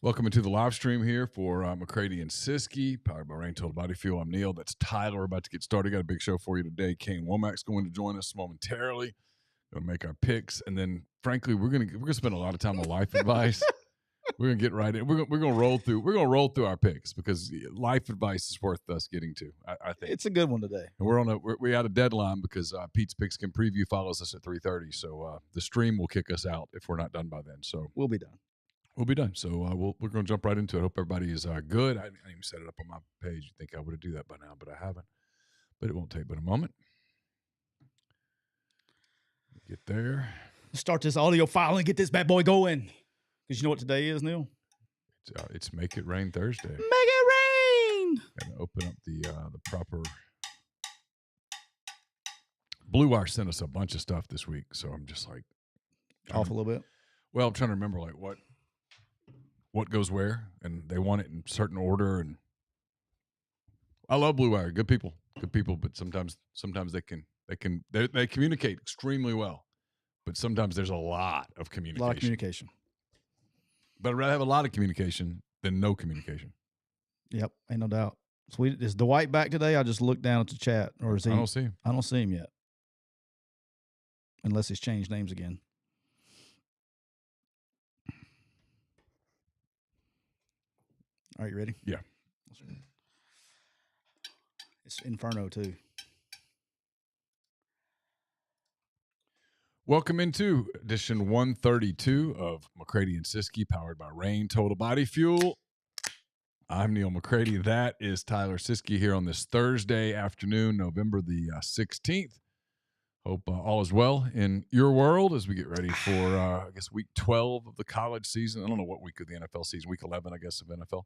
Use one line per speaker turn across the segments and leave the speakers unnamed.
Welcome into the live stream here for McCready and Siskey, powered by Rain Total Body Fuel. I'm Neal. That's Tyler. We're about to get started. Got a big show for you today. Kane Wommack's going to join us momentarily. Going to make our picks, and then, frankly, we're gonna spend a lot of time on life advice. We're gonna get right in. We're gonna roll through. We're gonna roll through our picks because life advice is worth us getting to. I think
it's a good one today.
And we had a deadline because Pete's Pigskin Preview follows us at 3:30. So the stream will kick us out if we're not done by then. So
we'll be done.
We'll be done. So we're going to jump right into it. Hope everybody is good. I didn't even set it up on my page. You think I would have do that by now, but I haven't. But it won't take but a moment. Get there.
Start this audio file and get this bad boy going. Because you know what today is, Neal?
It's Make It Rain Thursday.
Make it rain!
Gotta open up the proper. Blue Wire sent us a bunch of stuff this week, so I'm just like
off a little bit.
Well, I'm trying to remember like what goes where, and they want it in certain order. And I love Blue Wire, good people, but sometimes they communicate extremely well, but sometimes there's a lot of communication.
A lot of communication.
But I'd rather have a lot of communication than no communication.
Yep, ain't no doubt. So is Dwight back today? I just looked down at the chat, or is he?
I don't see him.
I don't see him yet, unless he's changed names again. All right, you ready?
Yeah.
It's Inferno, too.
Welcome into edition 132 of McCready and Siskey, powered by Rain Total Body Fuel. I'm Neal McCready. That is Tyler Siskey here on this Thursday afternoon, November the 16th. Hope all is well in your world as we get ready for, I guess, week 12 of the college season. I don't know what week of the NFL season. Week 11, I guess, of NFL.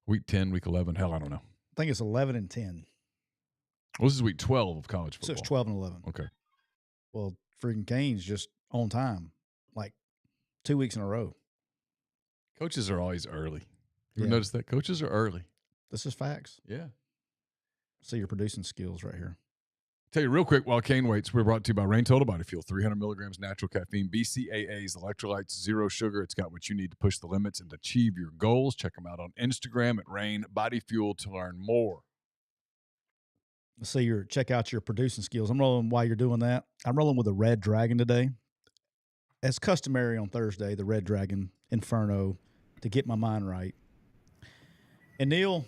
Week 10, week 11. Hell, I don't know.
I think it's 11 and 10.
Well, this is week 12 of college football.
So it's 12 and 11.
Okay.
Well, freaking Kane's just on time, like 2 weeks in a row.
Coaches are always early. You
Yeah.
notice that? Coaches are early.
This is facts.
Yeah.
See your producing skills right here.
Tell you real quick, while Kane waits, we're brought to you by Rain Total Body Fuel. 300 milligrams natural caffeine, BCAAs, electrolytes, zero sugar. It's got what you need to push the limits and achieve your goals. Check them out on Instagram at Rain Body Fuel to learn more.
See check out your producing skills. I'm rolling while you're doing that. I'm rolling with a Red Dragon today. As customary on Thursday, the Red Dragon Inferno to get my mind right. And Neal,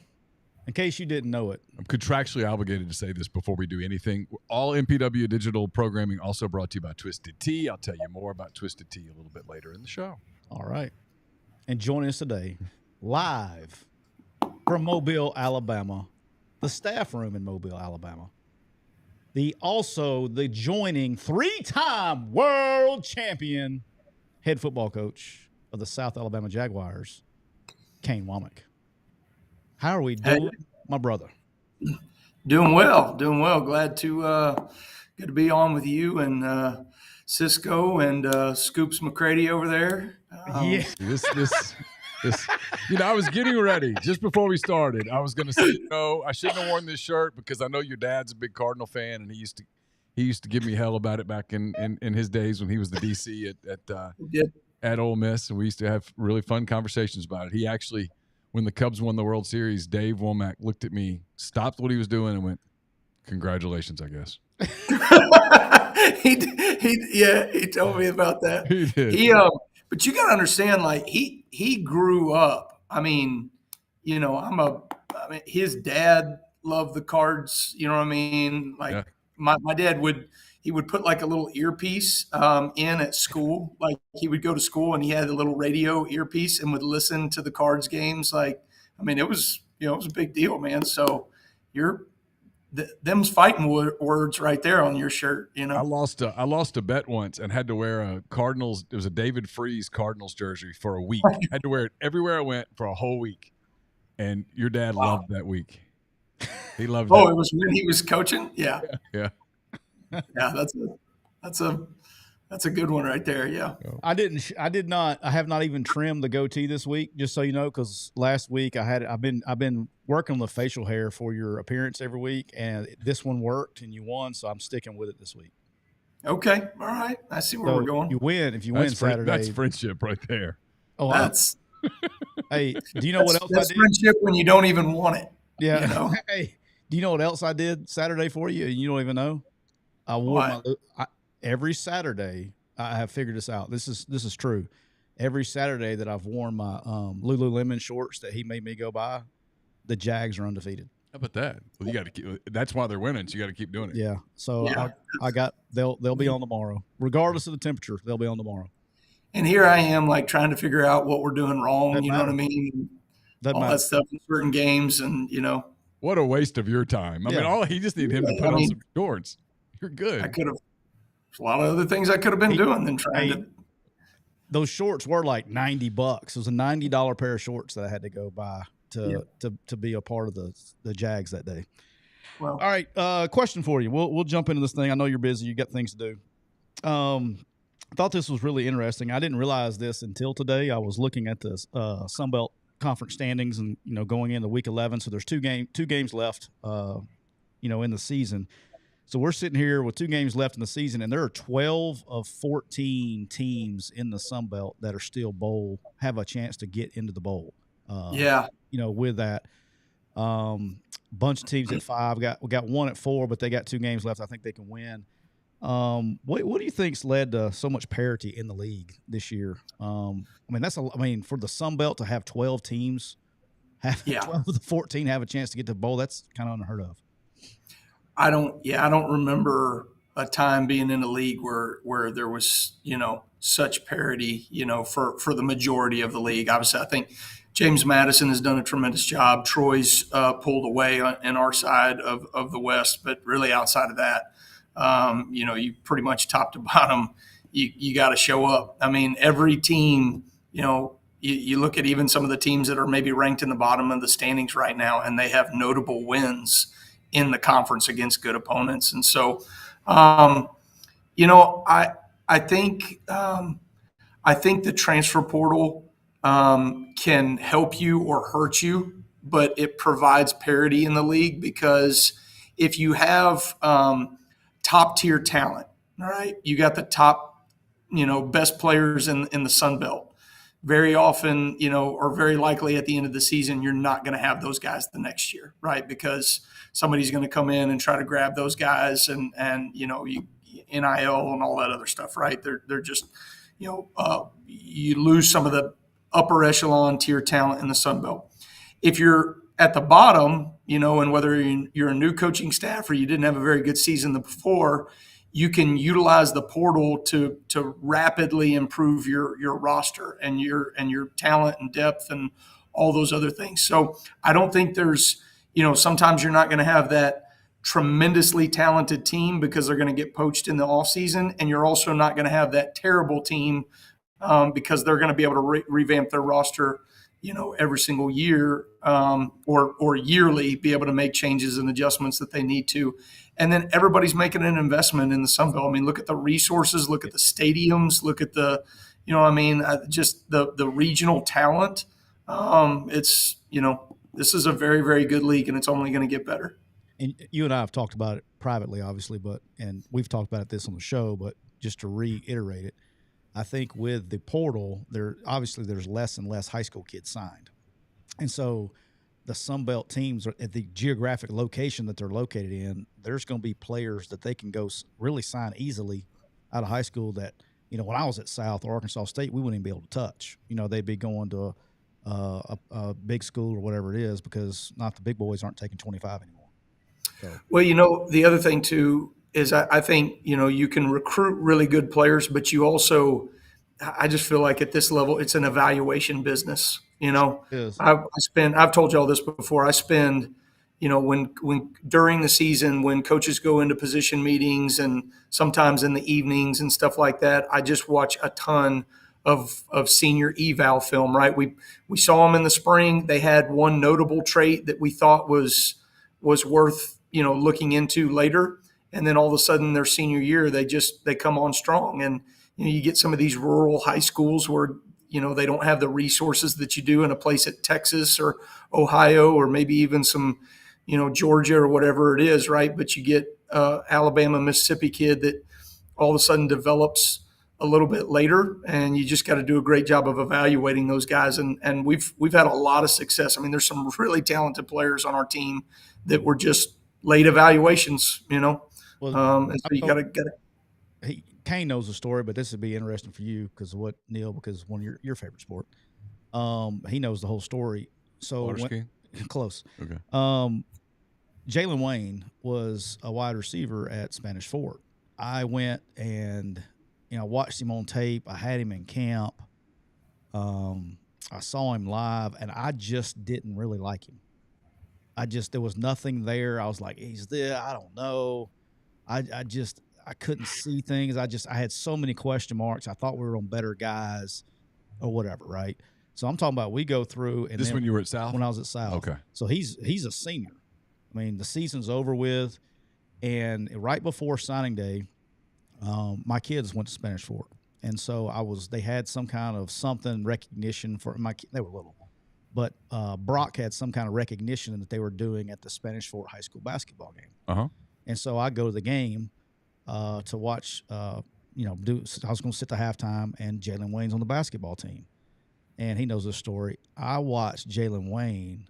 in case you didn't know it,
I'm contractually obligated to say this before we do anything. All MPW digital programming also brought to you by Twisted Tea. I'll tell you more about Twisted Tea a little bit later in the show.
All right. And joining us today, live from Mobile, Alabama, the staff room in Mobile, Alabama, the joining three-time world champion head football coach of the South Alabama Jaguars, Kane Wommack. How are we doing, my brother?
Doing well. Glad to be on with you and Cisco and Scoops McCready over there.
Yeah.
This, I was getting ready just before we started. I was going to say, I shouldn't have worn this shirt because I know your dad's a big Cardinal fan, and he used to give me hell about it back in his days when he was the DC at Ole Miss, and we used to have really fun conversations about it. He actually, when the Cubs won the World Series, Dave Womack looked at me, stopped what he was doing, and went, "Congratulations, I guess."
He told me about that.
He did.
But you got to understand, like he grew up. I mean, his dad loved the Cards. You know what I mean? Like
Yeah.
my dad would put like a little earpiece in at school. Like he would go to school and he had a little radio earpiece and would listen to the Cards games. Like, I mean, it was a big deal, man. So them's fighting words right there on your shirt.
I lost a bet once and had to wear a Cardinals. It was a David Freese Cardinals jersey for a week. I had to wear it everywhere I went for a whole week. And your dad loved that week. He loved.
Oh, it was when he was coaching. Yeah.
Yeah.
That's a good one right there. Yeah.
I have not even trimmed the goatee this week, just so you know, because last week I've been working on the facial hair for your appearance every week, and this one worked and you won, so I'm sticking with it this week.
Okay. All right. I see where we're going.
You win if you win Saturday.
That's friendship right there.
Oh,
that's
Hey, do you know what else I
That's
did?
friendship when you don't even want it.
Yeah.
You know
Hey, do you know what else I did Saturday for you? You don't even know. I wore
what?
every Saturday. I have figured this out. This is true. Every Saturday that I've worn my Lululemon shorts that he made me go buy, the Jags are undefeated.
How about that? Well, you got to keep. That's why they're winning. So you got to keep doing it.
Yeah. So
Yeah.
I got they'll be on tomorrow, regardless of the temperature. They'll be on tomorrow.
And here I am, like trying to figure out what we're doing wrong.
Doesn't
You know what I
matter.
mean?
Doesn't
All
matter.
that stuff in certain games, and
What a waste of your time. I mean,
Yeah.
he just need him to put on some shorts. You're good.
I could have. There's a lot of other things I could have been doing than trying to.
Those shorts were like $90. It was a $90 pair of shorts that I had to go buy to be a part of the Jags that day.
Well,
All right, question for you. We'll jump into this thing. I know you're busy. You got things to do. I thought this was really interesting. I didn't realize this until today. I was looking at the Sun Belt Conference standings, and going into Week 11. So there's two games left, in the season. So we're sitting here with 2 games left in the season, and there are 12 of 14 teams in the Sun Belt that are still have a chance to get into the bowl.
yeah.
With that, bunch of teams at 5. We got 1 at 4, but they got 2 games left. I think they can win. What do you think's led to so much parity in the league this year? For the Sun Belt to have 12 teams, 12 of the 14 have a chance to get to the bowl. That's kind of unheard of.
I don't remember a time being in a league where there was, such parity, for the majority of the league. Obviously, I think James Madison has done a tremendous job. Troy's pulled away in our side of the West, but really outside of that, you pretty much top to bottom, you got to show up. I mean, every team, you look at even some of the teams that are maybe ranked in the bottom of the standings right now, and they have notable wins in the conference against good opponents. And so, I think the transfer portal can help you or hurt you, but it provides parity in the league, because if you have top tier talent, all right, you got the top, best players in the Sun Belt. Very often, or very likely at the end of the season, you're not going to have those guys the next year, right? Because somebody's going to come in and try to grab those guys, and you NIL and all that other stuff, right? They're just, you lose some of the upper echelon tier talent in the Sun Belt. If you're at the bottom, and whether you're a new coaching staff or you didn't have a very good season before, you can utilize the portal to rapidly improve your roster and your talent and depth and all those other things. So I don't think there's, sometimes you're not going to have that tremendously talented team because they're going to get poached in the offseason, and you're also not going to have that terrible team because they're going to be able to revamp their roster, every single year or yearly, be able to make changes and adjustments that they need to. And then everybody's making an investment in the Sun Belt. I mean, look at the resources, look at the stadiums, look at the, just the regional talent. It's, this is a very, very good league, and it's only going to get better.
And you and I have talked about it privately, obviously, and we've talked about this on the show, but just to reiterate it, I think with the portal, there's less and less high school kids signed. And so the Sun Belt teams are at the geographic location that they're located in, there's going to be players that they can go really sign easily out of high school that, when I was at South or Arkansas State, we wouldn't even be able to touch. They'd be going to a big school or whatever it is, because not the big boys aren't taking 25 anymore. So.
Well, the other thing too is I think, you can recruit really good players, but you also, I just feel like at this level, it's an evaluation business. I've told you all this before. I spend, when during the season, when coaches go into position meetings and sometimes in the evenings and stuff like that, I just watch a ton of senior eval film, right? We saw them in the spring. They had one notable trait that we thought was worth, looking into later. And then all of a sudden their senior year, they come on strong. And, you get some of these rural high schools where, they don't have the resources that you do in a place at Texas or Ohio, or maybe even some, Georgia or whatever it is, right? But you get Alabama, Mississippi kid that all of a sudden develops a little bit later, and you just got to do a great job of evaluating those guys. And we've had a lot of success. I mean, there's some really talented players on our team that were just late evaluations,
Well,
and so you got to get it.
Kane knows the story, but this would be interesting for you because of what Neal, because one of your favorite sport. He knows the whole story. So close.
Okay.
Jalen Wayne was a wide receiver at Spanish Fort. I went and watched him on tape. I had him in camp. I saw him live, and I just didn't really like him. There was nothing there. I was like, he's there. I don't know. I couldn't see things. I had so many question marks. I thought we were on better guys or whatever, right? So I'm talking about we go through. And
this when you were at South?
When I was at South.
Okay.
So he's a senior. I mean, the season's over with. And right before signing day, my kids went to Spanish Fort. And so they had some kind of recognition for they were little. But Brock had some kind of recognition that they were doing at the Spanish Fort High School basketball game.
Uh-huh.
And so I go to the game to watch, I was going to sit the halftime, and Jalen Wayne's on the basketball team. And he knows this story. I watched Jalen Wayne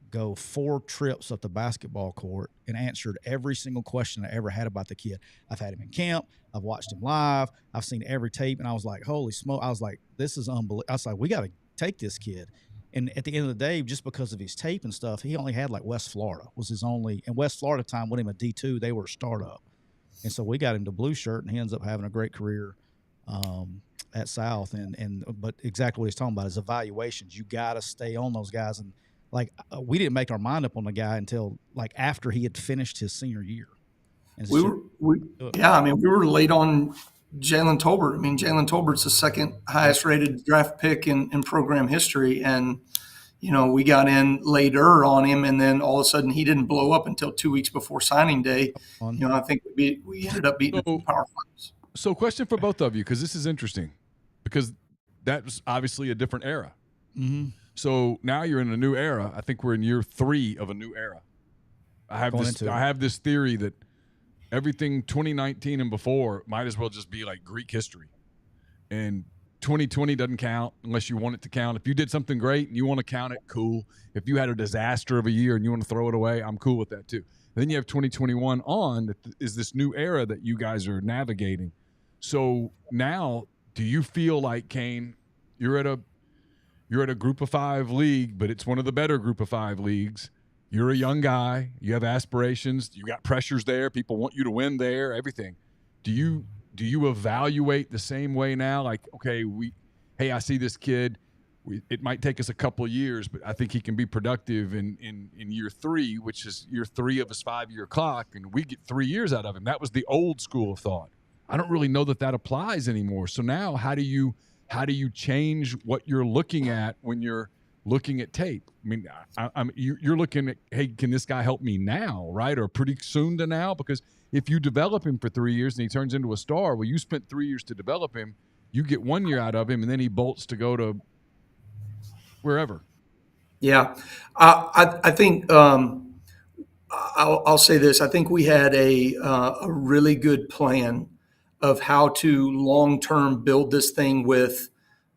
go 4 trips up the basketball court and answered every single question I ever had about the kid. I've had him in camp. I've watched him live. I've seen every tape. And I was like, holy smoke. I was like, this is unbelievable. I was like, we got to take this kid. And at the end of the day, just because of his tape and stuff, he only had West Florida was his only. And West Florida time when him a D2, they were a startup. And so we got him to blue shirt, and he ends up having a great career at South. But exactly what he's talking about is evaluations. You got to stay on those guys. And we didn't make our mind up on the guy until after he had finished his senior year. And
we were late on Jalen Tolbert. I mean, Jalen Tolbert's the second highest rated draft pick in program history. And, we got in later on him, and then all of a sudden he didn't blow up until 2 weeks before signing day. I think we ended up beating Power Fives.
So question for both of you, because this is interesting, because that was obviously a different era.
Mm-hmm.
So now you're in a new era. I think we're in year 3 of a new era. I have this theory that everything 2019 and before might as well just be like Greek history. And 2020 doesn't count unless you want it to count. If you did something great and you want to count it, cool. If you had a disaster of a year and you want to throw it away, I'm cool with that too. And then you have 2021 on, that is this new era that you guys are navigating. So now, do you feel like, Kane, you're at a group of 5 league, but it's one of the better group of 5 leagues. You're a young guy. You have aspirations. You got pressures there. People want you to win there, everything. Do you evaluate the same way now? Like, okay, I see this kid. It might take us a couple of years, but I think he can be productive in year 3, which is year 3 of his 5-year clock, and we get 3 years out of him. That was the old school of thought. I don't really know that applies anymore. So now how do you change what you're looking at when you're looking at tape? I mean, you're looking at, hey, can this guy help me now, right? Or pretty soon to now? Because if you develop him for 3 years and he turns into a star, well, you spent 3 years to develop him. You get 1 year out of him, and then he bolts to go to wherever.
Yeah. I think I'll say this. I think we had a really good plan of how to long-term build this thing with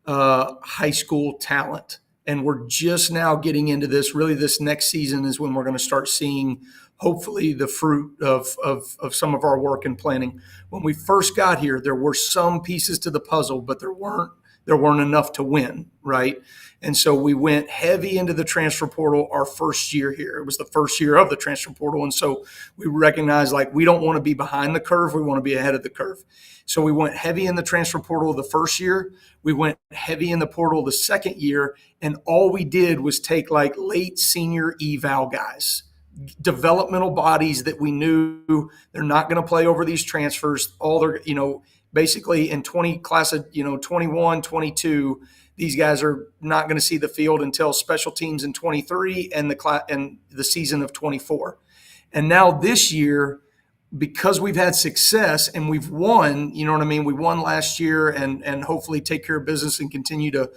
high school talent. And we're just now getting into this. Really, this next season is when we're going to start seeing, hopefully, the fruit of some of our work and planning. When we first got here, there were some pieces to the puzzle, but there weren't enough to win, right? And so we went heavy into the transfer portal our first year here. It was the first year of the transfer portal. And so we recognized, we don't want to be behind the curve. We want to be ahead of the curve. So we went heavy in the transfer portal the first year. We went heavy in the portal the second year. And all we did was take late senior eval guys, developmental bodies that we knew they're not going to play over these transfers. All their, basically in class of 21, 22, these guys are not going to see the field until special teams in 23 and the season of 24. And now this year, because we've had success and we've won, you know what I mean? We won last year and hopefully take care of business and continue to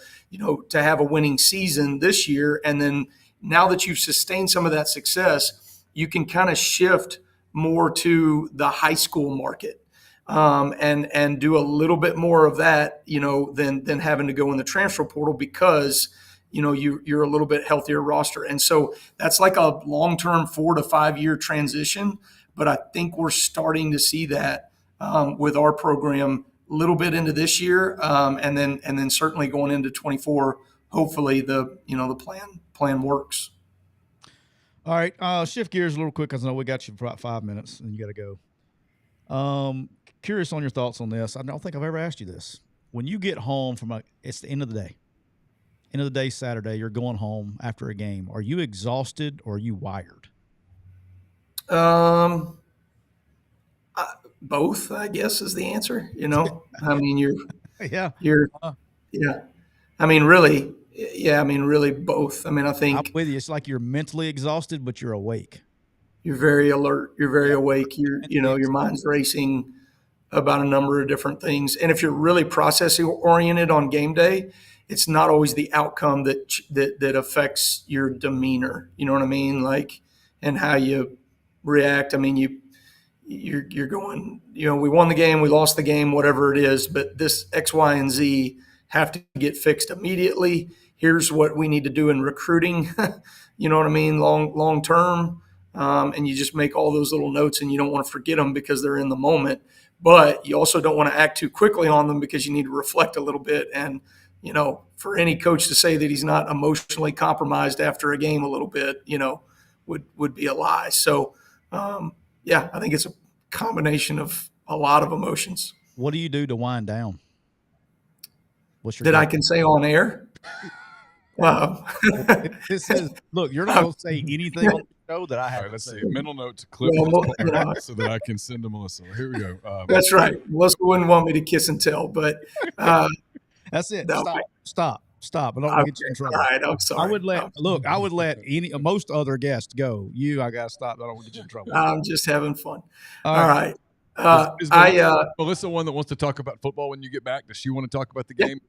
have a winning season this year. And then now that you've sustained some of that success, you can kind of shift more to the high school market. and do a little bit more of that, than having to go in the transfer portal because you're a little bit healthier roster. And so that's like a long-term 4 to 5 year transition. But I think we're starting to see that with our program a little bit into this year, and then certainly going into 24. Hopefully the plan works.
All right, shift gears a little quick because I know we got you for about 5 minutes and you got to go. Curious on your thoughts on this. I don't think I've ever asked you this. When you get home it's the end of the day, Saturday, you're going home after a game. Are you exhausted or are you wired?
Both, I guess, is the answer. I mean,
Yeah.
yeah. I mean, really, really both. I mean, I
I'm
think
with you. It's like you're mentally exhausted, but you're awake.
you're very alert. You're very awake. Your mind's racing about a number of different things. And if you're really processing oriented on game day, it's not always the outcome that affects your demeanor. You know what I mean? Like, and how you react. I mean, you're going, we won the game, we lost the game, whatever it is, but this X, Y, and Z have to get fixed immediately. Here's what we need to do in recruiting. You know what I mean? Long term. And you just make all those little notes and you don't want to forget them because they're in the moment, but you also don't want to act too quickly on them because you need to reflect a little bit. And, for any coach to say that he's not emotionally compromised after a game a little bit, would be a lie. So, yeah, I think it's a combination of a lot of emotions.
What do you do to wind down? What's your
that I can say on air?
It says, look, you're not going to say anything on the show that I have.
All right, let's see. A mental note to clip so that I can send to Melissa. Here we go.
That's right. Melissa wouldn't want me to kiss and tell, but
that's it.
No.
Stop. I don't want to get you in trouble.
All right, I'm sorry.
I would let most other guests go. I got to stop. I don't want to get you in trouble.
I'm just having fun. All right.
Is Melissa one that wants to talk about football when you get back? Does she want to talk about the game?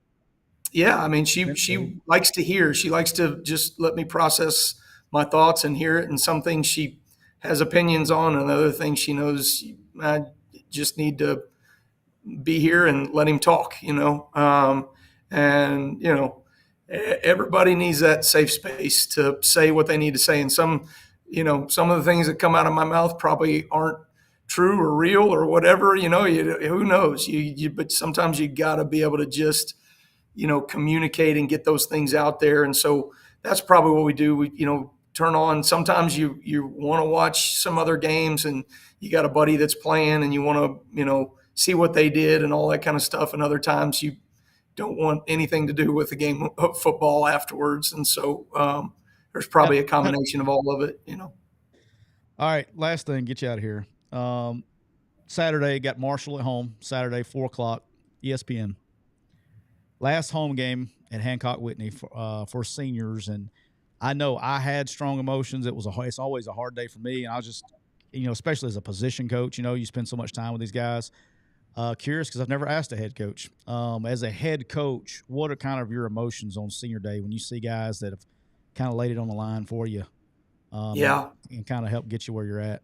Yeah, I mean, she likes to hear. She likes to just let me process my thoughts and hear it. And some things she has opinions on, and other things she knows I just need to be here and let him talk. Everybody needs that safe space to say what they need to say. And some of the things that come out of my mouth probably aren't true or real or whatever. Who knows? But sometimes you got to be able to just communicate and get those things out there. And so that's probably what we do. We, turn on. Sometimes you want to watch some other games and you got a buddy that's playing and you want to, see what they did and all that kind of stuff. And other times you don't want anything to do with the game of football afterwards. And so there's probably a combination of all of it,
All right. Last thing, get you out of here. Saturday, got Marshall at home. Saturday, 4:00, ESPN. Last home game at Hancock Whitney for seniors, and I know I had strong emotions. It's always a hard day for me, and I was just, especially as a position coach, you spend so much time with these guys. Curious because I've never asked a head coach. As a head coach, what are kind of your emotions on senior day when you see guys that have kind of laid it on the line for you? And kind of help get you where you're at.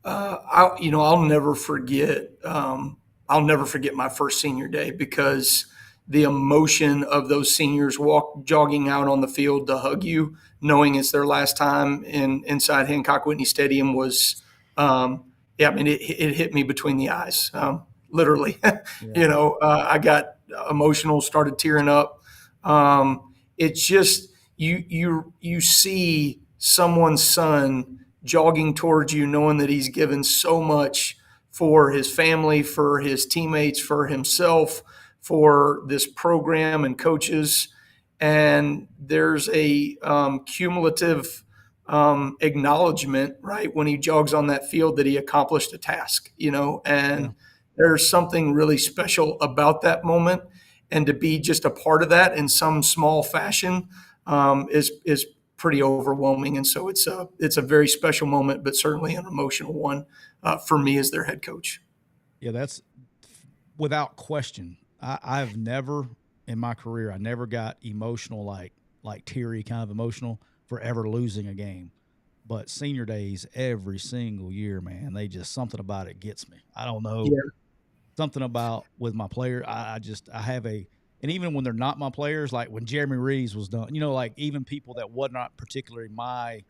I'll never forget. I'll never forget my first senior day because the emotion of those seniors jogging out on the field to hug you, knowing it's their last time inside Hancock Whitney Stadium was, it hit me between the eyes, literally. Yeah. I got emotional, started tearing up. It's just you see someone's son jogging towards you, knowing that he's given so much for his family, for his teammates, for himself, for this program and coaches. And there's a cumulative acknowledgement, right, when he jogs on that field that he accomplished a task, and there's something really special about that moment. And to be just a part of that in some small fashion is pretty overwhelming. And so it's a very special moment, but certainly an emotional one for me as their head coach.
Yeah, that's without question. I've never in my career, I never got emotional, like teary kind of emotional for ever losing a game. but senior days every single year, man, they just something about it gets me. I don't know.
Yeah.
Something about with my player. I have a, and even when they're not my players, like when Jeremy Reeves was done, like even people that were not particularly my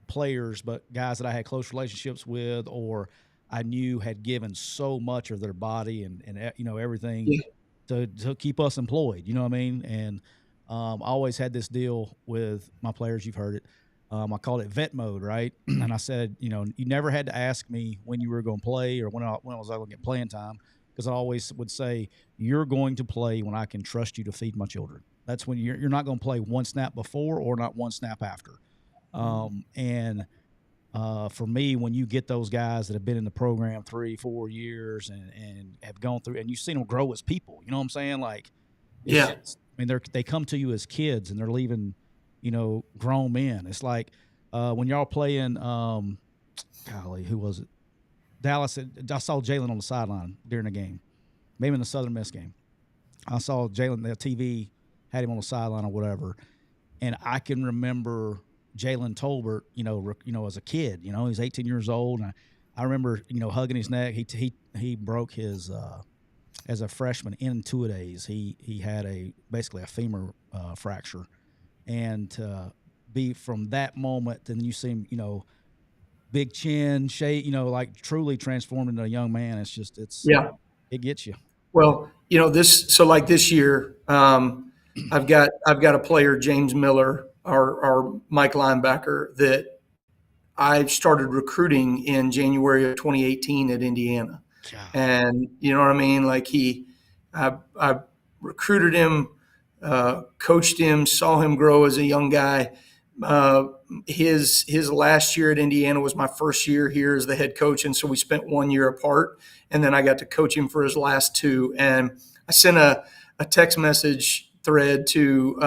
players, but guys that I had close relationships with, or I knew had given so much of their body and everything
Yeah.
to keep us employed. You know what I mean? And I always had this deal with my players. You've heard it. I called it vet mode, right? And I said, you never had to ask me when you were going to play or when I was going to get playing time, because I always would say, you're going to play when I can trust you to feed my children. That's when you're not going to play one snap before or not one snap after. For me, when you get those guys that have been in the program 3-4 years and have gone through, and you've seen them grow as people, you know what I'm saying? Like,
Yeah.
they come to you as kids and they're leaving, grown men. It's like when y'all playing, golly, who was it? Dallas. I saw Jalen on the sideline during the game, maybe in the Southern Miss game. I saw Jalen. The TV had him on the sideline or whatever, and I can remember Jalen Tolbert, as a kid. He's 18 years old, and I remember, hugging his neck. He broke his as a freshman in two-a-days. He had basically a femur fracture, and to be from that moment, and you see him, big chin, shape, like truly transformed into a young man. It gets you.
Well, this year, I've got a player, James Miller, our Mike linebacker, that I started recruiting in January of 2018 at Indiana.
God.
And you know what I mean? Like I recruited him, coached him, saw him grow as a young guy. His last year at Indiana was my first year here as the head coach, and so we spent 1 year apart. And then I got to coach him for his last two. And I sent a text message thread to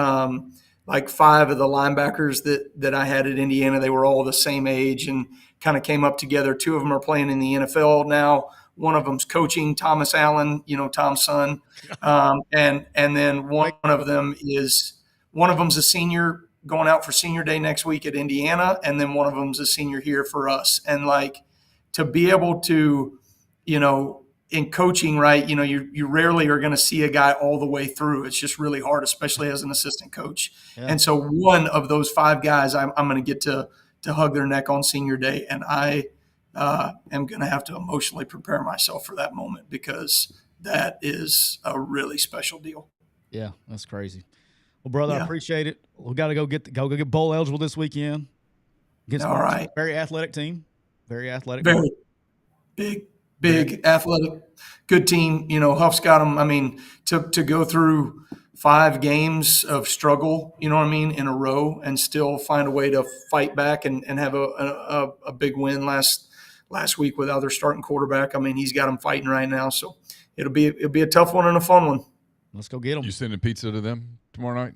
like 5 of the linebackers that I had at Indiana. They were all the same age and kind of came up together. 2 of them are playing in the NFL now. One of them's coaching, Thomas Allen, Tom's son, and then one of them's a senior going out for senior day next week at Indiana, and then one of them's a senior here for us. And like to be able to, in coaching, right, you rarely are going to see a guy all the way through. It's just really hard, especially as an assistant coach. Yeah. And so one of those 5 guys, I'm going to get to hug their neck on senior day, and I am going to have to emotionally prepare myself for that moment, because that is a really special deal.
Yeah, that's crazy. Well, brother, I appreciate it. We got to go get bowl eligible this weekend.
All right.
Very athletic team. Very athletic.
Very big, athletic, good team. Huff's got them. I mean, to go through 5 games of struggle, in a row, and still find a way to fight back and have a big win last week without their starting quarterback. I mean, he's got them fighting right now. So it'll be a tough one and a fun one.
Let's go get them.
You sending pizza to them tomorrow night?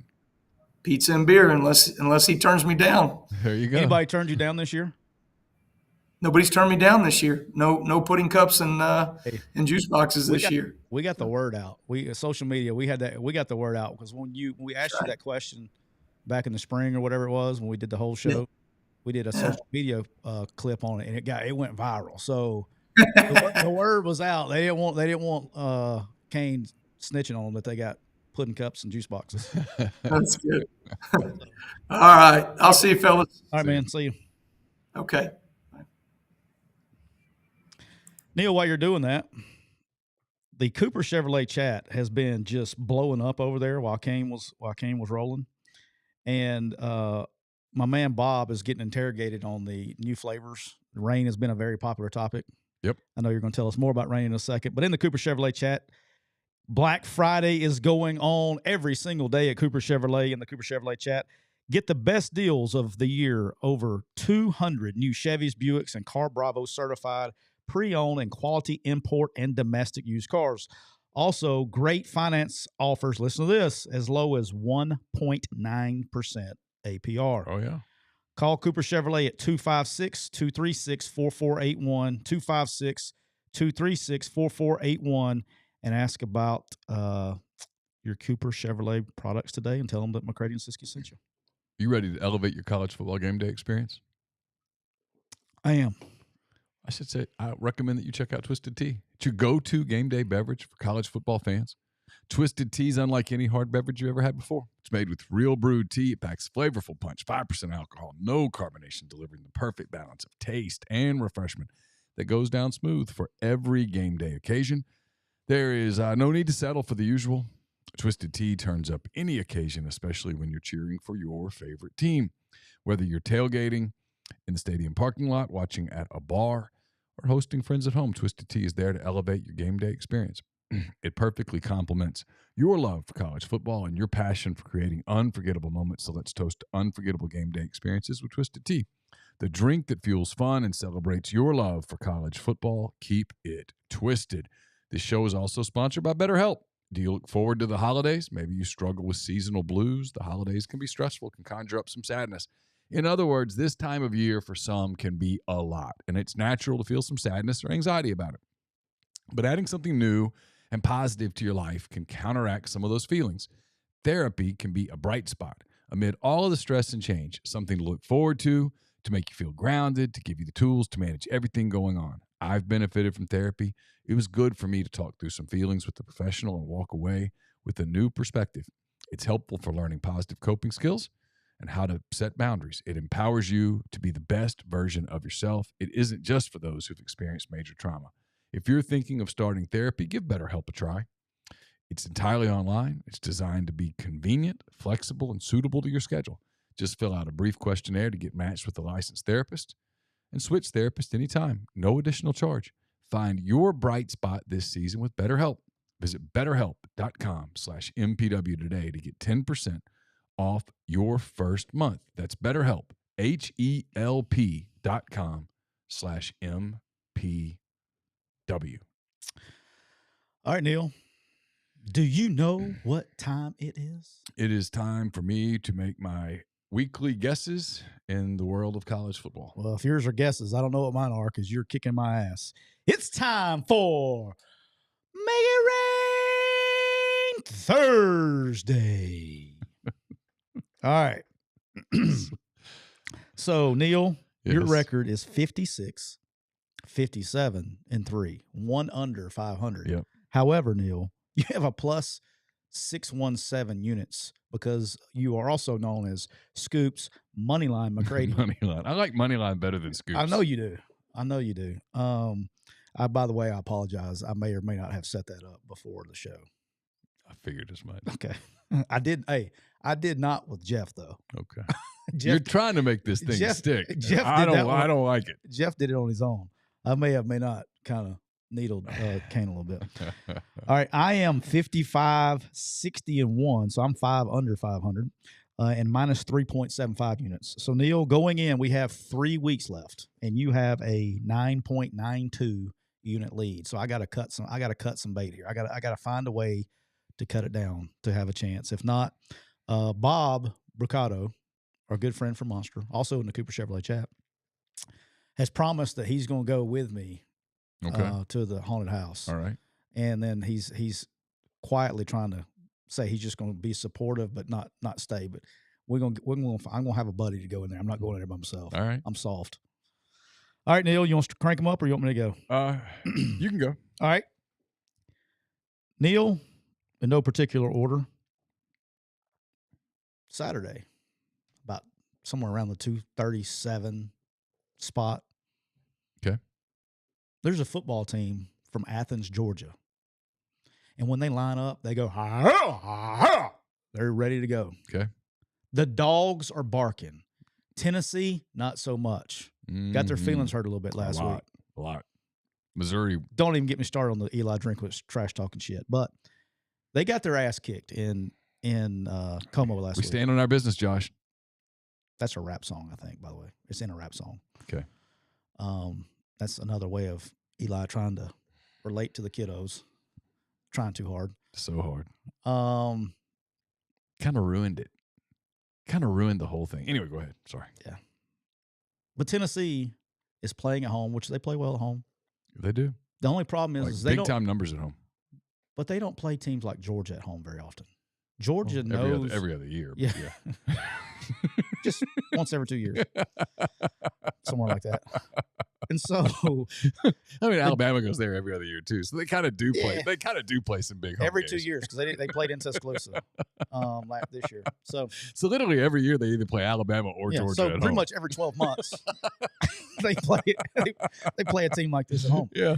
Pizza and beer, unless he turns me down.
There you go.
Anybody turned you down this year?
Nobody's turned me down this year. No pudding cups and juice boxes this year.
We got the word out. Social media. We got the word out, because when we asked you that question back in the spring or whatever it was, when we did the whole show, we did a social media clip on it, and it went viral. So the word was out. They didn't want Kane snitching on them that they got pudding cups and juice boxes.
That's good. All right. I'll see you, fellas.
All right, man. See you.
Okay.
Neal, while you're doing that, the Cooper Chevrolet chat has been just blowing up over there while Kane was rolling. And my man Bob is getting interrogated on the new flavors. Rain has been a very popular topic.
Yep.
I know you're going to tell us more about rain in a second. But in the Cooper Chevrolet chat, Black Friday is going on every single day at Cooper Chevrolet in the Cooper Chevrolet chat. Get the best deals of the year. Over 200 new Chevys, Buicks, and Car Bravo certified pre-owned and quality import and domestic used cars. Also, great finance offers. Listen to this, as low as 1.9% APR.
Oh, yeah.
Call Cooper Chevrolet at 256-236-4481, 256-236-4481, and ask about your Cooper Chevrolet products today, and tell them that McCready and Siskey sent you.
You ready to elevate your college football game day experience?
I am.
I should say, I recommend that you check out Twisted Tea. It's your go-to game day beverage for college football fans. Twisted Tea is unlike any hard beverage you ever had before. It's made with real brewed tea. It packs flavorful punch, 5% alcohol, no carbonation, delivering the perfect balance of taste and refreshment that goes down smooth for every game day occasion. There is no need to settle for the usual. Twisted Tea turns up any occasion, especially when you're cheering for your favorite team. Whether you're tailgating in the stadium parking lot, watching at a bar, or hosting friends at home, Twisted Tea is there to elevate your game day experience. It perfectly complements your love for college football and your passion for creating unforgettable moments. So let's toast to unforgettable game day experiences with Twisted Tea, the drink that fuels fun and celebrates your love for college football. Keep it twisted. This show is also sponsored by BetterHelp. Do you look forward to the holidays? Maybe you struggle with seasonal blues. The holidays can be stressful, can conjure up some sadness. In other words, this time of year for some can be a lot, and it's natural to feel some sadness or anxiety about it. But adding something new and positive to your life can counteract some of those feelings. Therapy can be a bright spot amid all of the stress and change, something to look forward to make you feel grounded, to give you the tools to manage everything going on. I've benefited from therapy. It was good for me to talk through some feelings with a professional and walk away with a new perspective. It's helpful for learning positive coping skills and how to set boundaries. It empowers you to be the best version of yourself. It isn't just for those who've experienced major trauma. If you're thinking of starting therapy, give BetterHelp a try. It's entirely online. It's designed to be convenient, flexible, and suitable to your schedule. Just fill out a brief questionnaire to get matched with a licensed therapist and switch therapist anytime. No additional charge. Find your bright spot this season with BetterHelp. Visit betterhelp.com/MPW today to get 10% off your first month. That's BetterHelp, HELP.com/MPW.
All right, Neal. Do you know what time it is?
It is time for me to make my weekly guesses in the world of college football.
Well, if yours are guesses, I don't know what mine are because you're kicking my ass. It's time for Make It Rain Thursday. All right. So, Neal, your record is 56, 57, and 3, one under 500.
Yep.
However, Neal, you have a plus 617 units because you are also known as Scoops Moneyline McCready.
Moneyline. I like Moneyline better than Scoops.
I know you do. By the way, I apologize. I may or may not have set that up before the show.
I figured as much.
Okay. I did. Hey, I did not with Jeff though.
Okay. You're trying to make this thing stick. I don't like it.
Jeff did it on his own. I may not kind of needled Kane a little bit. All right. I am 55, 60, and 1. So I'm 5 under 500 and minus 3.75 units. So, Neal, going in, we have 3 weeks left, and you have a 9.92 unit lead. So I got to cut some bait here. I got to find a way to cut it down to have a chance. If not, Bob Bricado, our good friend from Monster, also in the Cooper Chevrolet chat, has promised that he's going to go with me to the haunted house.
All right.
And then he's quietly trying to say he's just going to be supportive, but not stay. But I'm going to have a buddy to go in there. I'm not going in there by myself.
All right.
I'm soft. All right, Neal, you want to crank them up or you want me to go?
You can go.
All right. Neal, in no particular order, Saturday, about somewhere around the 237 spot.
Okay.
There's a football team from Athens, Georgia. And when they line up, they go, ha, ha, ha. They're ready to go.
Okay.
The dogs are barking. Tennessee, not so much. Got their feelings hurt a little bit last week.
A lot. Missouri.
Don't even get me started on the Eli Drinkwitz trash talking shit. But they got their ass kicked in Como last week.
We stand on our business, Josh.
That's a rap song, I think, by the way. It's in a rap song.
Okay.
That's another way of Eli trying to relate to the kiddos. Trying too hard.
So hard. Kind of ruined it. Kind of ruined the whole thing. Anyway, go ahead. Sorry.
Yeah. But Tennessee is playing at home, which they play well at home.
They do.
The only problem is they don't
big time numbers at home.
But they don't play teams like Georgia at home very often. Georgia knows
every other year.
Yeah. Just once every 2 years. somewhere like that. And so,
I mean, Alabama goes there every other year too, so they kind of do play.
Yeah.
They kind of do play some big home
every
games.
2 years because they played in Tuscaloosa this year. So
literally every year they either play Alabama or Georgia.
So
at
pretty
home.
much every 12 months they play a team like this at home.
Yeah.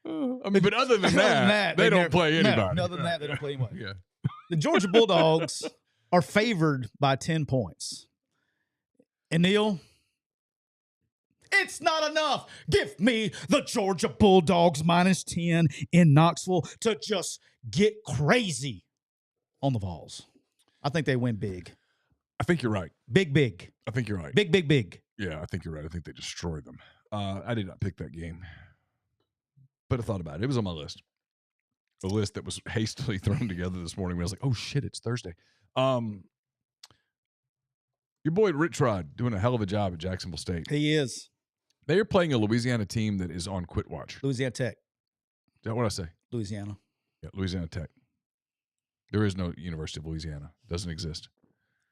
I mean, but other than that, they don't play anybody.
No, other than that, they don't play anybody.
Yeah.
The Georgia Bulldogs are favored by 10 points. And Neal, it's not enough. Give me the Georgia Bulldogs -10 in Knoxville to just get crazy on the Vols. I think they win big.
I think you're right.
Big.
I think you're right.
Big.
Yeah, I think you're right. I think they destroy them. I did not pick that game, but I thought about it. It was on my list. A list that was hastily thrown together this morning. I was like, oh, shit, it's Thursday. Your boy Rich Rod doing a hell of a job at Jacksonville State.
He is.
They are playing a Louisiana team that is on quit watch.
Louisiana Tech.
Is that what I say?
Louisiana.
Yeah, Louisiana Tech. There is no University of Louisiana. It doesn't exist.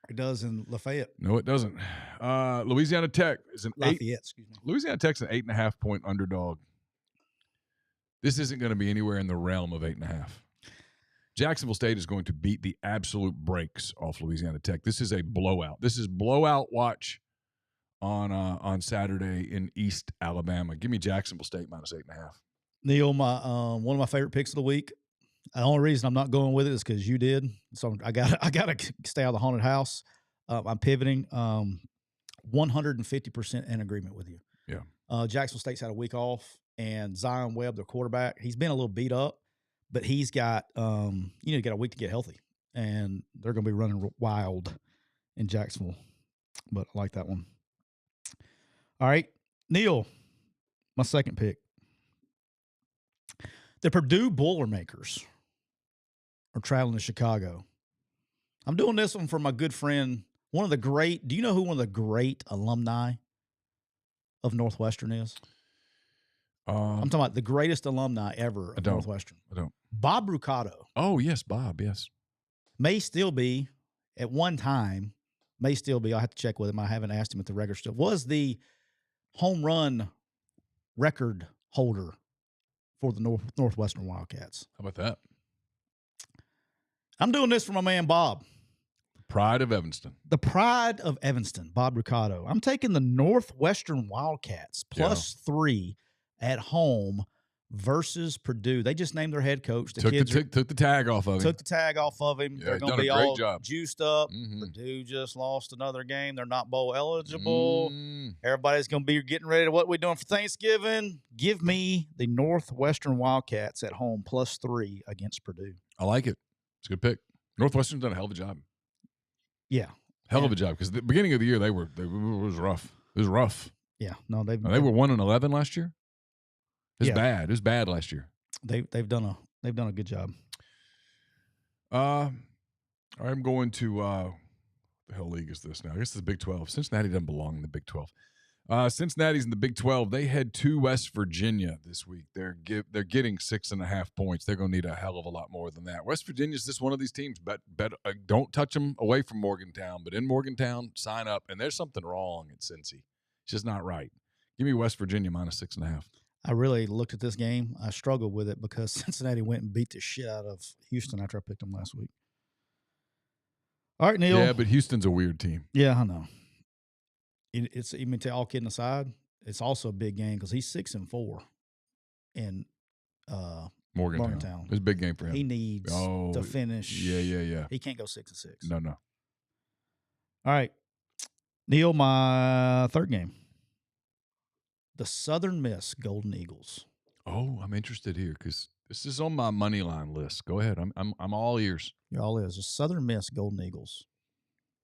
It does in Lafayette.
No, it doesn't. Louisiana Tech is an
Lafayette, excuse me.
Louisiana Tech's an 8.5 point underdog. This isn't going to be anywhere in the realm of 8.5. Jacksonville State is going to beat the absolute brakes off Louisiana Tech. This is a blowout. This is blowout watch on Saturday in East Alabama. Give me Jacksonville State -8.5.
Neal, my one of my favorite picks of the week. The only reason I'm not going with it is because you did. So I gotta stay out of the haunted house. I'm pivoting. 150% in agreement with you.
Yeah.
Jacksonville State's had a week off, and Zion Webb, their quarterback, he's been a little beat up, but he's got got a week to get healthy, and they're going to be running wild in Jacksonville. But I like that one. All right, Neal, my second pick. The Purdue Boilermakers are traveling to Chicago. I'm doing this one for my good friend, one of the great. Do you know who one of the great alumni of Northwestern is? I'm talking about the greatest alumni ever of Northwestern.
I don't.
Bob Rucato.
Oh, yes, Bob, yes.
May still be, at one time, I'll have to check with him. I haven't asked him at the record still. Was the home run record holder for the Northwestern Wildcats.
How about that?
I'm doing this for my man Bob.
Pride of Evanston.
The pride of Evanston, Bob Rucato. I'm taking the Northwestern Wildcats +3 at home versus Purdue. They just named their head coach.
Took the tag off of him.
Took the tag off of him.
Yeah,
they're going to be all juiced up.
Mm-hmm.
Purdue just lost another game. They're not bowl eligible. Everybody's going to be getting ready to what we're doing for Thanksgiving. Give me the Northwestern Wildcats at home +3 against Purdue.
I like it. It's a good pick. Northwestern's done a hell of a job.
Yeah.
Hell of a job, because the beginning of the year it was rough. It was rough.
Yeah. No, they
were 1-11 last year. It was bad. It was bad last year.
They've done a good job.
I'm going to the hell league is this now? I guess it's the Big 12. Cincinnati doesn't belong in the Big 12. Cincinnati's in the Big 12. They head to West Virginia this week. They're getting 6.5 points. They're going to need a hell of a lot more than that. West Virginia's just one of these teams. Don't touch them away from Morgantown, but in Morgantown, sign up. And there's something wrong at Cincy. It's just not right. Give me West Virginia -6.5.
I really looked at this game. I struggled with it because Cincinnati went and beat the shit out of Houston after I picked them last week. All right, Neal.
Yeah, but Houston's a weird team.
Yeah, I know. It's even to all kidding aside, it's also a big game because he's 6-4 in Morgantown.
It's a big game for him.
He needs to finish.
Yeah.
He can't go 6-6.
No.
All right, Neal, my third game. The Southern Miss Golden Eagles.
Oh, I'm interested here because this is on my money line list. Go ahead. I'm all ears.
You're all ears. The Southern Miss Golden Eagles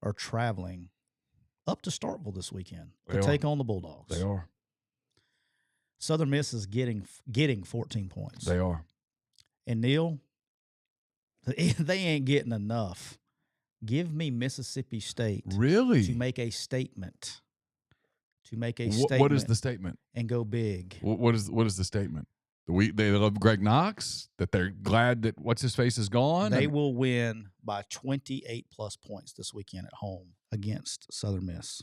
are traveling up to Starkville this weekend to take on the Bulldogs.
They are.
Southern Miss is getting 14 points.
They are.
And Neal, they ain't getting enough. Give me Mississippi State.
Really?
To make a statement. What
is the statement?
And go big.
What is the statement? They love Greg Knox, that they're glad that what's-his-face is gone?
They will win by 28+ points this weekend at home against Southern Miss.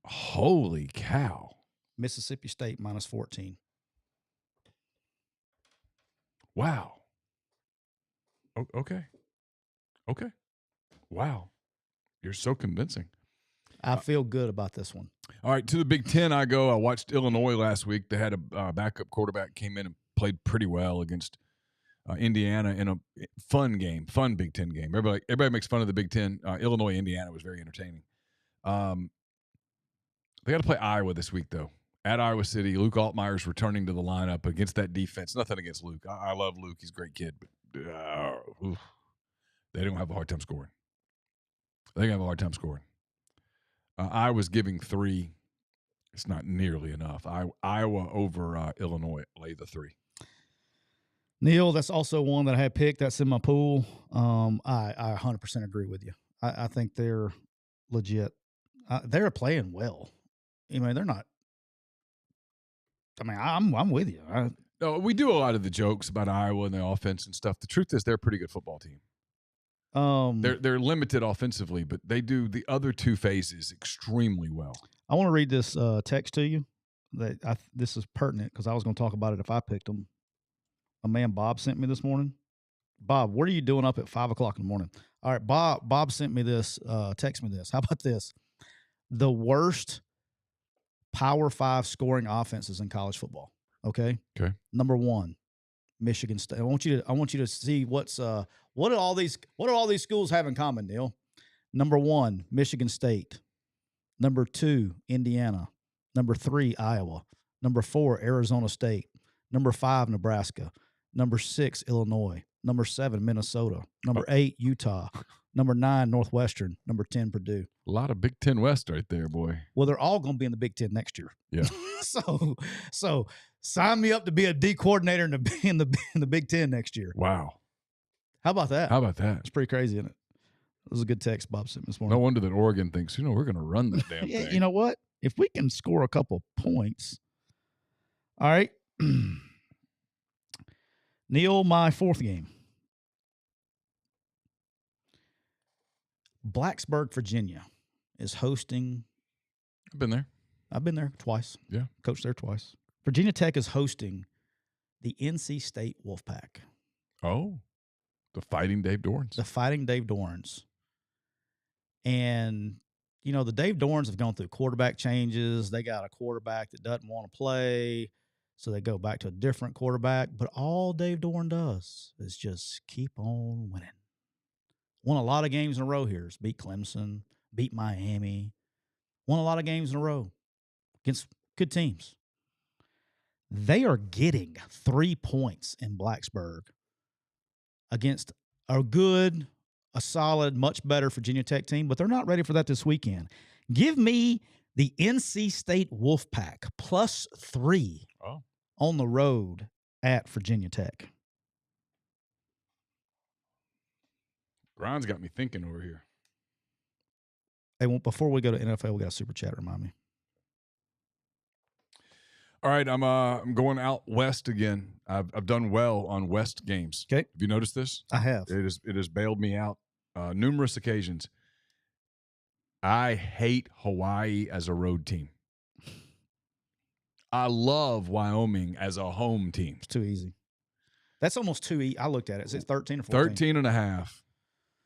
Holy cow.
Mississippi State minus 14.
Wow. Okay. Wow. You're so convincing.
I feel good about this one.
All right, to the Big Ten I go. I watched Illinois last week. They had a backup quarterback, came in and played pretty well against Indiana in a fun game, fun Big Ten game. Everybody makes fun of the Big Ten. Illinois, Indiana was very entertaining. They got to play Iowa this week, though. At Iowa City, Luke Altmaier's returning to the lineup against that defense. Nothing against Luke. I love Luke. He's a great kid. But they don't have a hard time scoring. Iowa's giving 3. It's not nearly enough. Iowa over Illinois, lay the 3.
Neal, that's also one that I had picked. That's in my pool. I 100% agree with you. I think they're legit. They're playing well. I mean, they're not. I mean, I'm with you.
No, we do a lot of the jokes about Iowa and the offense and stuff. The truth is, they're a pretty good football team. They're limited offensively, but they do the other 2 phases extremely well.
I want to read this text to you. This is pertinent because I was going to talk about it if I picked them. A man Bob sent me this morning. Bob, what are you doing up at 5:00 in the morning? All right, Bob sent me this. Text me this. How about this? The worst Power 5 scoring offenses in college football. Okay. Number 1, Michigan State. I want you to see what do all these schools have in common, Neal? Number 1, Michigan State. Number 2, Indiana. Number 3, Iowa. Number 4, Arizona State. Number 5, Nebraska. Number 6, Illinois. Number 7, Minnesota. Number 8, Utah. Number 9, Northwestern. Number 10, Purdue.
A lot of Big Ten West right there, boy.
Well, they're all going to be in the Big Ten next year.
Yeah.
So sign me up to be a D coordinator in the Big Ten next year.
Wow.
How about that?
It's
pretty crazy, isn't it? It was a good text Bob sent this morning.
No wonder that Oregon thinks, we're going to run that damn thing.
You know what? If we can score a couple points. All right. Neal, my 4th game. Blacksburg, Virginia is hosting.
I've been there.
I've been there twice.
Yeah.
Coached there twice. Virginia Tech is hosting the NC State Wolfpack.
Oh, the Fighting Dave Dorans.
The Fighting Dave Dorans. And, the Dave Dorans have gone through quarterback changes. They got a quarterback that doesn't want to play, so they go back to a different quarterback. But all Dave Doran does is just keep on winning. Won a lot of games in a row here. Beat Clemson, beat Miami. Won a lot of games in a row against good teams. They are getting 3 points in Blacksburg against a solid, much better Virginia Tech team, but they're not ready for that this weekend. Give me the NC State Wolfpack +3 on the road at Virginia Tech.
Ron's got me thinking over here.
Hey, well, before we go to NFL, we got a super chat. Remind me.
All right, I'm going out west again. I've done well on West games.
Okay,
have you noticed this?
I have.
It has bailed me out numerous occasions. I hate Hawaii as a road team. I love Wyoming as a home team.
It's too easy. That's almost too easy. I looked at it. Is it 13 or
14? 13.5.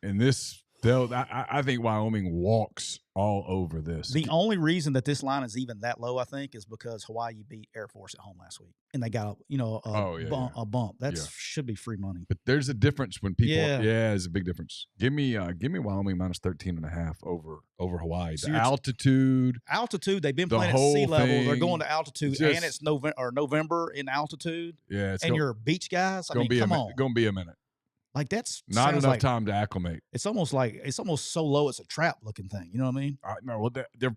And this, I think Wyoming walks all over this.
The only reason that this line is even that low, I think, is because Hawaii beat Air Force at home last week, and they got a bump. That should be free money.
But there's a difference when people. Yeah, it's a big difference. Give me Wyoming minus 13.5 over Hawaii.
So
the altitude.
They've been playing at sea level. They're going to altitude, and it's November in altitude.
Yeah,
and you're beach guys. Come on,
it's going to be a minute.
Like that's
not enough time to acclimate.
It's almost so low. It's a trap looking thing. You know what I mean?
No,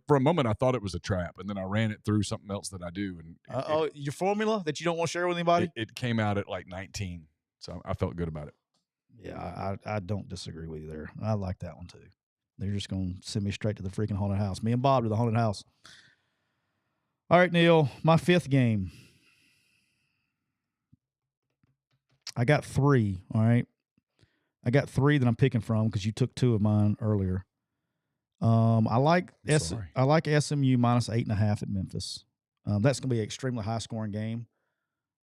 for a moment I thought it was a trap, and then I ran it through something else that I do. And
your formula that you don't want to share with anybody?
It came out at like 19, so I felt good about it.
Yeah, I don't disagree with you there. I like that one too. They're just going to send me straight to the freaking haunted house. Me and Bob to the haunted house. All right, Neal, my 5th game. I got 3. All right. I got 3 that I'm picking from because you took 2 of mine earlier. I like SMU minus 8.5 at Memphis. That's going to be an extremely high-scoring game.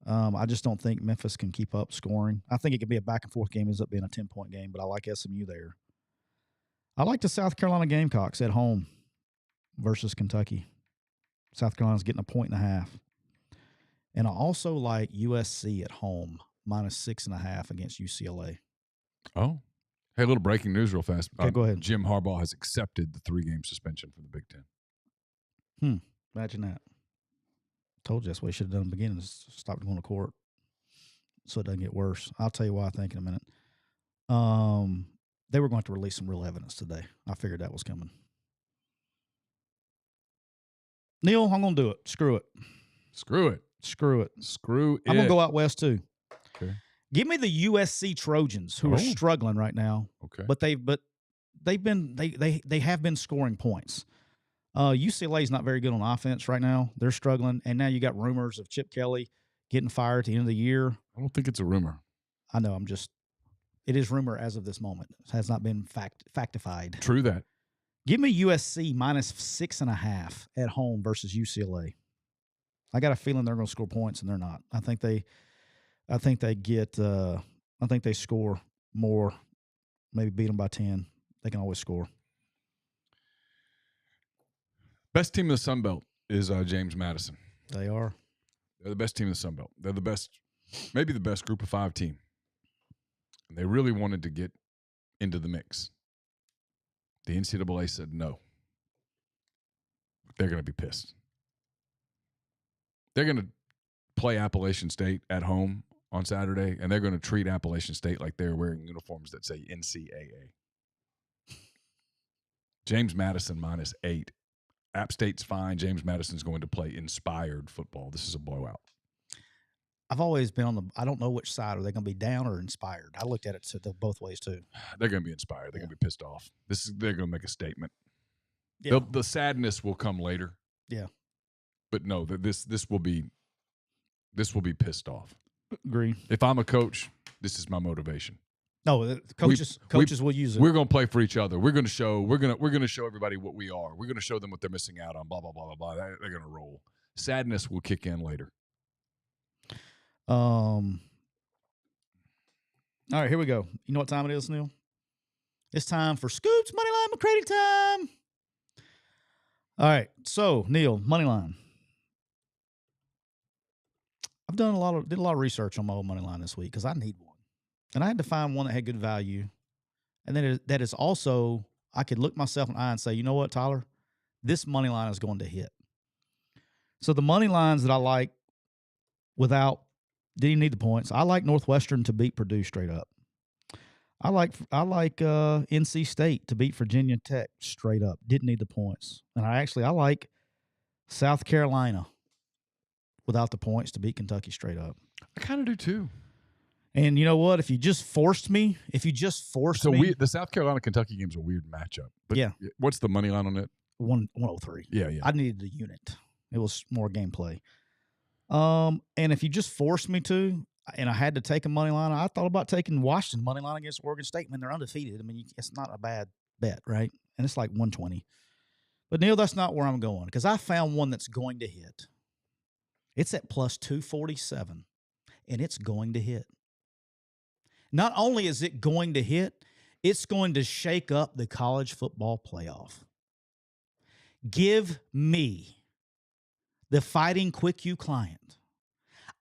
I just don't think Memphis can keep up scoring. I think it could be a back-and-forth game. It ends up being a 10-point game, but I like SMU there. I like the South Carolina Gamecocks at home versus Kentucky. South Carolina's getting 1.5. And I also like USC at home, -6.5 against UCLA.
Oh. Hey, a little breaking news real fast.
Okay, go ahead.
Jim Harbaugh has accepted the 3-game suspension from the Big Ten.
Imagine that. Told you that's what he should have done in the beginning, is stop going to court so it doesn't get worse. I'll tell you why I think in a minute. They were going to release some real evidence today. I figured that was coming. Neal, I'm going to do it. Screw it.
Screw it.
Screw it.
Screw it.
I'm going to go out west too.
Okay.
Give me the USC Trojans, who are struggling right now.
Okay.
But they have been scoring points. UCLA is not very good on offense right now. They're struggling, and now you got rumors of Chip Kelly getting fired at the end of the year.
I don't think it's a rumor.
I know. It is rumor as of this moment. It has not been factified.
True that.
Give me USC -6.5 at home versus UCLA. I got a feeling they're going to score points, and they're not. I think they score more, maybe beat them by 10. They can always score.
Best team in the Sun Belt is James Madison.
They are.
They're the best team in the Sun Belt. They're the best, maybe the best group of 5 team. And they really wanted to get into the mix. The NCAA said no. They're going to be pissed. They're going to play Appalachian State at home on Saturday, and they're going to treat Appalachian State like they're wearing uniforms that say NCAA. James Madison -8. App State's fine. James Madison's going to play inspired football. This is a blowout.
I've always been I don't know which side. Are they going to be down or inspired? I looked at it both ways too.
They're going to be inspired. They're going to be pissed off. They're going to make a statement.
Yeah.
The sadness will come later.
Yeah.
But no, this will be pissed off.
Agree.
If I'm a coach, this is my motivation.
No, the coaches will use it.
We're going to play for each other. We're going to show everybody what we are. We're going to show them what they're missing out on. Blah blah blah blah blah. They're going to roll. Sadness will kick in later.
All right, here we go. You know what time it is, Neal? It's time for Scoops Moneyline McCready time. All right, so Neal, Moneyline. I've did a lot of research on my old Moneyline this week because I need one, and I had to find one that had good value, and then that is also I could look myself in the eye and say, you know what, Tyler, this Moneyline is going to hit. So the money lines that I like didn't even need the points. I like Northwestern to beat Purdue straight up. I like NC State to beat Virginia Tech straight up. Didn't need the points. And I like South Carolina without the points to beat Kentucky straight up.
I kind of do too.
And you know what? If you just forced me,
the South Carolina Kentucky game's a weird matchup. But
yeah.
What's the money line on it?
103.
Yeah.
I needed the unit. It was more gameplay. And if you just forced me to, and I had to take a money line, I thought about taking Washington money line against Oregon State. They're undefeated. I mean, it's not a bad bet, right? And it's like 120. But Neal, that's not where I'm going because I found one that's going to hit. It's at plus 247, and it's going to hit. Not only is it going to hit, it's going to shake up the college football playoff. Give me the Fighting Quick U client.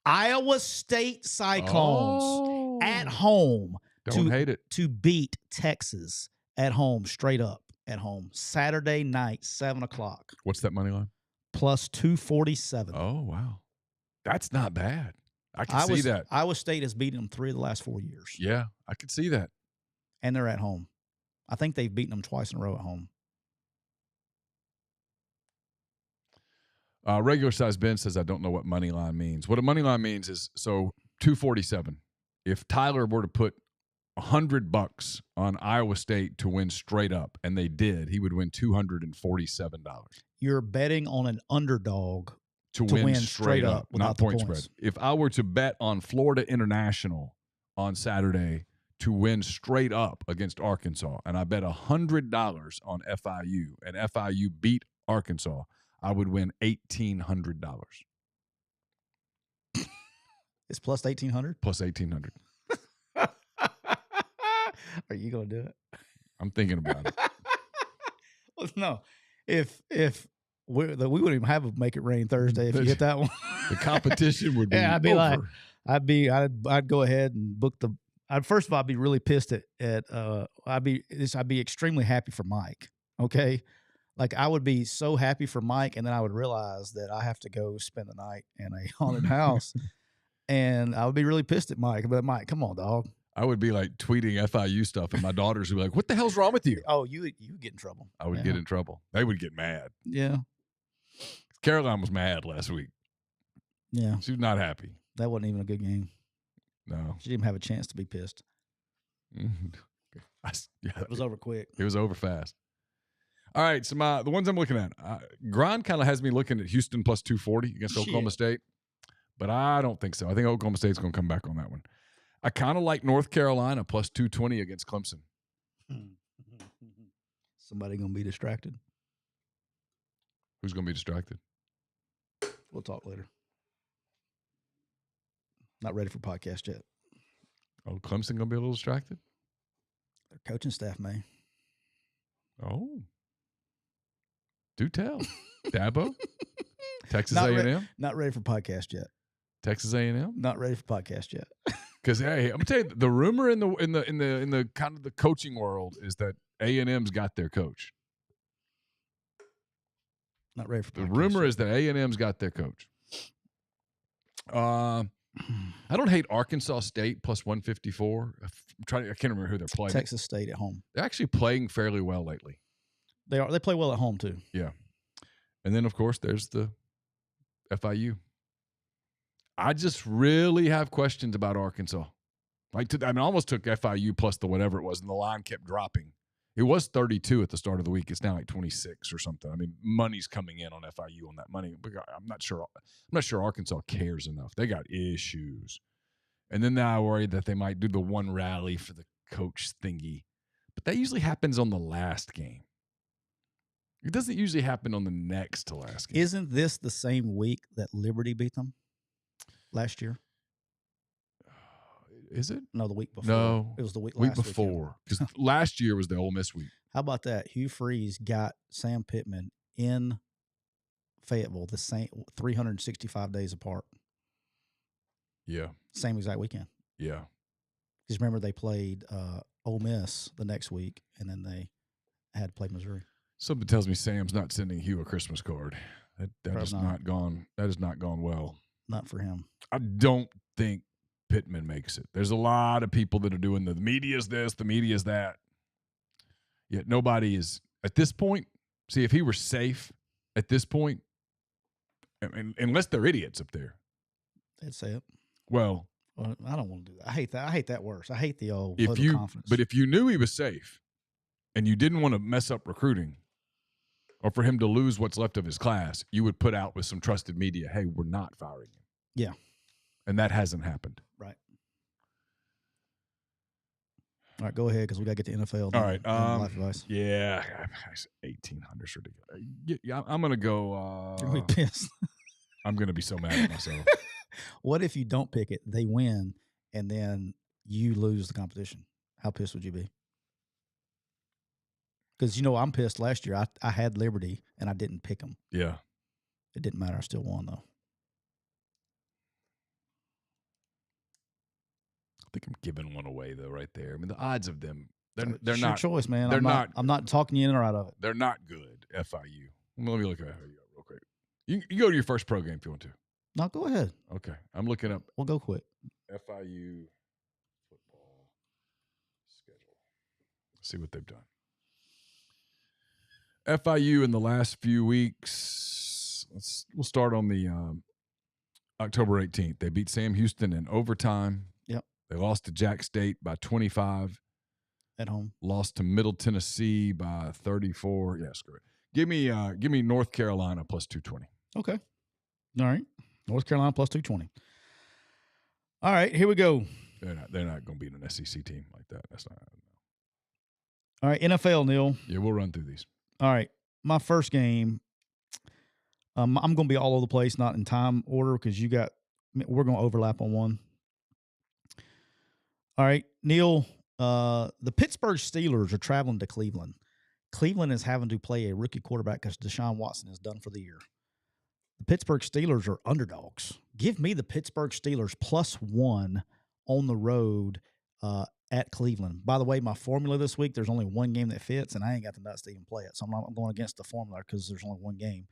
Iowa State Cyclones at home.
Don't hate it.
To beat Texas at home, straight up at home. Saturday night, 7 o'clock.
What's that money line?
Plus 247.
Oh, wow. That's not bad. I can see that.
Iowa State has beaten them 3 of the last 4 years.
Yeah, I can see that.
And they're at home. I think they've beaten them twice in a row at home.
Regular size Ben says, I don't know what money line means. What a money line means is, so 247. If Tyler were to put $100 on Iowa State to win straight up, and they did, he would win $247.
You're betting on an underdog
to win straight up, not point
points.
spread. If I were to bet on Florida International on Saturday to win straight up against Arkansas, and I bet $100 on FIU, and FIU beat Arkansas, I would win $1,800.
It's plus 1,800.
Plus 1,800.
Are you gonna do it?
I'm thinking about it.
Well, no, if we wouldn't even have a Make It Rain Thursday if you hit that one.
The competition would be
Yeah, I'd be
over.
like, I'd go ahead and book the. First of all, I'd be really pissed at I'd be extremely happy for Mike. Okay, like I would be so happy for Mike, and then I would realize that I have to go spend the night in a haunted house, and I would be really pissed at Mike. But Mike, come on, dog.
I would be like tweeting FIU stuff, and my daughters would be like, "What the hell's wrong with you?"
Oh, you get in trouble.
I would get in trouble. They would get mad.
Yeah.
Caroline was mad last week.
Yeah.
She was not happy.
That wasn't even a good game.
No.
She didn't have a chance to be pissed. It was over quick.
It was over fast. All right, so the ones I'm looking at, Grind kind of has me looking at Houston plus 240 against Oklahoma State, but I don't think so. I think Oklahoma State's going to come back on that one. I kind of like North Carolina plus 220 against Clemson.
Somebody going to be distracted.
Who's going to be distracted?
We'll talk later. Not ready for podcast yet.
Oh, Clemson going to be a little distracted?
Their coaching staff may.
Oh. Do tell. Dabo? Texas A&M?
Not ready for podcast yet.
Texas A&M?
Not ready for podcast yet.
Because hey, I'm gonna tell you, the rumor in the kind of the coaching world is that A&M's got their coach.
Not ready for
the rumor is that A&M's got their coach. I don't hate Arkansas State plus 154. I can't remember who they're playing.
Texas State at home.
They're actually playing fairly well lately.
They are. They play well at home too.
Yeah, and then of course there's the FIU. I just really have questions about Arkansas. I almost took FIU plus the whatever it was, and the line kept dropping. It was 32 at the start of the week. It's now like 26 or something. I mean, money's coming in on FIU on that money. I'm not sure. I'm not sure Arkansas cares enough. They got issues, and then now I worry that they might do the one rally for the coach thingy, but that usually happens on the last game. It doesn't usually happen on the next to last game.
Isn't this the same week that Liberty beat them last year?
Is it?
No, the week before.
No,
it was the week
before. Because last year was the Ole Miss week.
How about that? Hugh Freeze got Sam Pittman in Fayetteville the same 365 days apart.
Yeah.
Same exact weekend.
Yeah.
Because remember they played Ole Miss the next week, and then they had to play Missouri.
Something tells me Sam's not sending Hugh a Christmas card. That has not gone. That has not gone well.
Not for him.
I don't think Pittman makes it. There's a lot of people that are doing the media's this, the media's that. Yet nobody is at this point. See, if he were safe at this point, unless they're idiots up there,
they'd say it.
Well,
I don't want to do that. I hate that. I hate that worse. I hate the old confidence.
But if you knew he was safe and you didn't want to mess up recruiting or for him to lose what's left of his class, you would put out with some trusted media, hey, we're not firing him.
Yeah. And
that hasn't happened.
Right. All right, go ahead because we got to get to NFL.
All right.
Life advice.
Yeah. 1,800 is ridiculous. Yeah, I'm going to go.
You're going to be pissed.
I'm going to be so mad at myself.
What if you don't pick it, they win, and then you lose the competition? How pissed would you be? Because, I'm pissed last year. I had Liberty, and I didn't pick them.
Yeah.
It didn't matter. I still won, though.
I think I'm giving one away, though, right there. I mean, the odds of them, they're
it's
not.
your choice, man.
They're
I'm not talking you in or out of it.
They're not good, FIU. Let me look at FIU real quick. You go to your first pro game if you want to.
No, go ahead.
Okay. I'm looking up.
We'll go quick.
FIU football schedule. Let's see what they've done. FIU in the last few weeks. We'll start on the October 18th. They beat Sam Houston in overtime.
Yep.
They lost to Jack State by 25.
At home.
Lost to Middle Tennessee by 34. Yeah, screw it. Give me North Carolina plus 220.
Okay. All right. North Carolina plus 220. All right, here we go.
They're not going to beat an SEC team like that. That's not.
All right, NFL, Neal.
Yeah, we'll run through these.
All right, my first game, I'm going to be all over the place, not in time order, because we're going to overlap on one. All right, Neal, the Pittsburgh Steelers are traveling to Cleveland. Cleveland is having to play a rookie quarterback because Deshaun Watson is done for the year. The Pittsburgh Steelers are underdogs. Give me the Pittsburgh Steelers +1 on the road at Cleveland. By the way, my formula this week, there's only one game that fits, and I ain't got the nuts to even play it. So I'm going against the formula because there's only one game.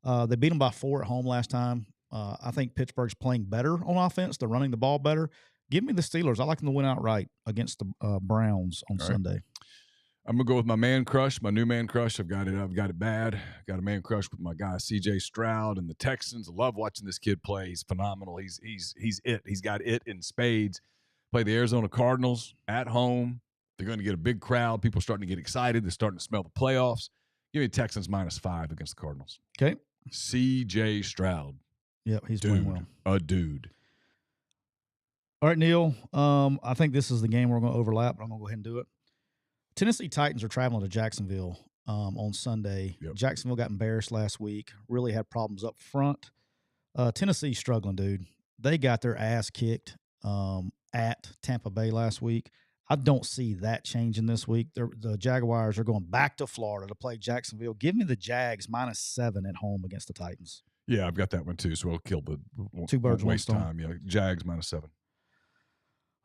They beat them by 4 at home last time. I think Pittsburgh's playing better on offense. They're running the ball better. Give me the Steelers. I like them to win outright against the Browns on Sunday.
I'm gonna go with my man crush, my new man crush. I've got it bad. Got a man crush with my guy C.J. Stroud and the Texans. I love watching this kid play. He's phenomenal. He's it. He's got it in spades. Play the Arizona Cardinals at home. They're going to get a big crowd. People are starting to get excited. They're starting to smell the playoffs. Give me Texans -5 against the Cardinals.
Okay.
C.J. Stroud.
Yep, he's playing well.
A dude.
All right, Neal. I think this is the game we're going to overlap, but I'm going to go ahead and do it. Tennessee Titans are traveling to Jacksonville on Sunday.
Yep.
Jacksonville got embarrassed last week. Really had problems up front. Tennessee's struggling, dude. They got their ass kicked at Tampa Bay last week. I don't see that changing this week. The Jaguars are going back to Florida to play Jacksonville. Give me the Jags -7 at home against the Titans.
Yeah, I've got that one too. So we'll kill the
two birds,
waste
one
time. Yeah, Jags -7.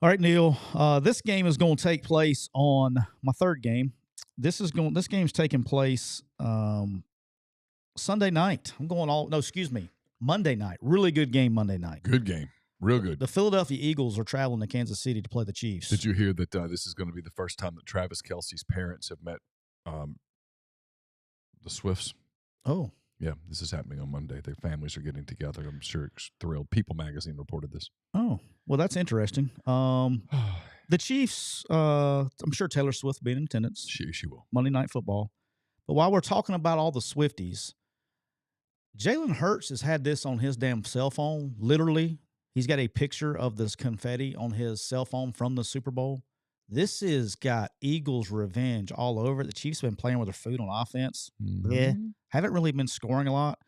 All right, Neal. This game is going to take place on my third game. This game's taking place Sunday night. Monday night. Really good game Monday night.
Good game. Real good.
The Philadelphia Eagles are traveling to Kansas City to play the Chiefs.
Did you hear that this is going to be the first time that Travis Kelce's parents have met the Swifts?
Oh.
Yeah, this is happening on Monday. Their families are getting together. I'm sure it's thrilled. People magazine reported this.
Oh, well, that's interesting. The Chiefs, I'm sure Taylor Swift will be in attendance.
She will.
Monday Night Football. But while we're talking about all the Swifties, Jalen Hurts has had this on his damn cell phone. Literally, he's got a picture of this confetti on his cell phone from the Super Bowl. This has got Eagles revenge all over it. The Chiefs have been playing with their food on offense.
Mm-hmm.
Yeah. Haven't really been scoring a lot.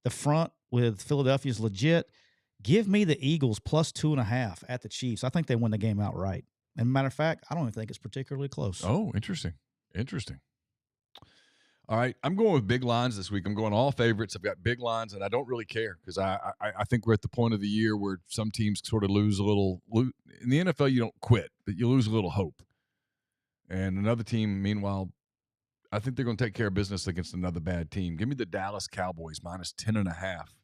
The front with Philadelphia is legit. Give me the Eagles +2.5 at the Chiefs. I think they win the game outright. And matter of fact, I don't even think it's particularly close.
Oh, interesting. All right, I'm going with big lines this week. I'm going all favorites. I've got big lines, and I don't really care because I think we're at the point of the year where some teams sort of lose a little. In the NFL, you don't quit, but you lose a little hope. And another team, meanwhile, I think they're going to take care of business against another bad team. Give me the Dallas Cowboys -10.5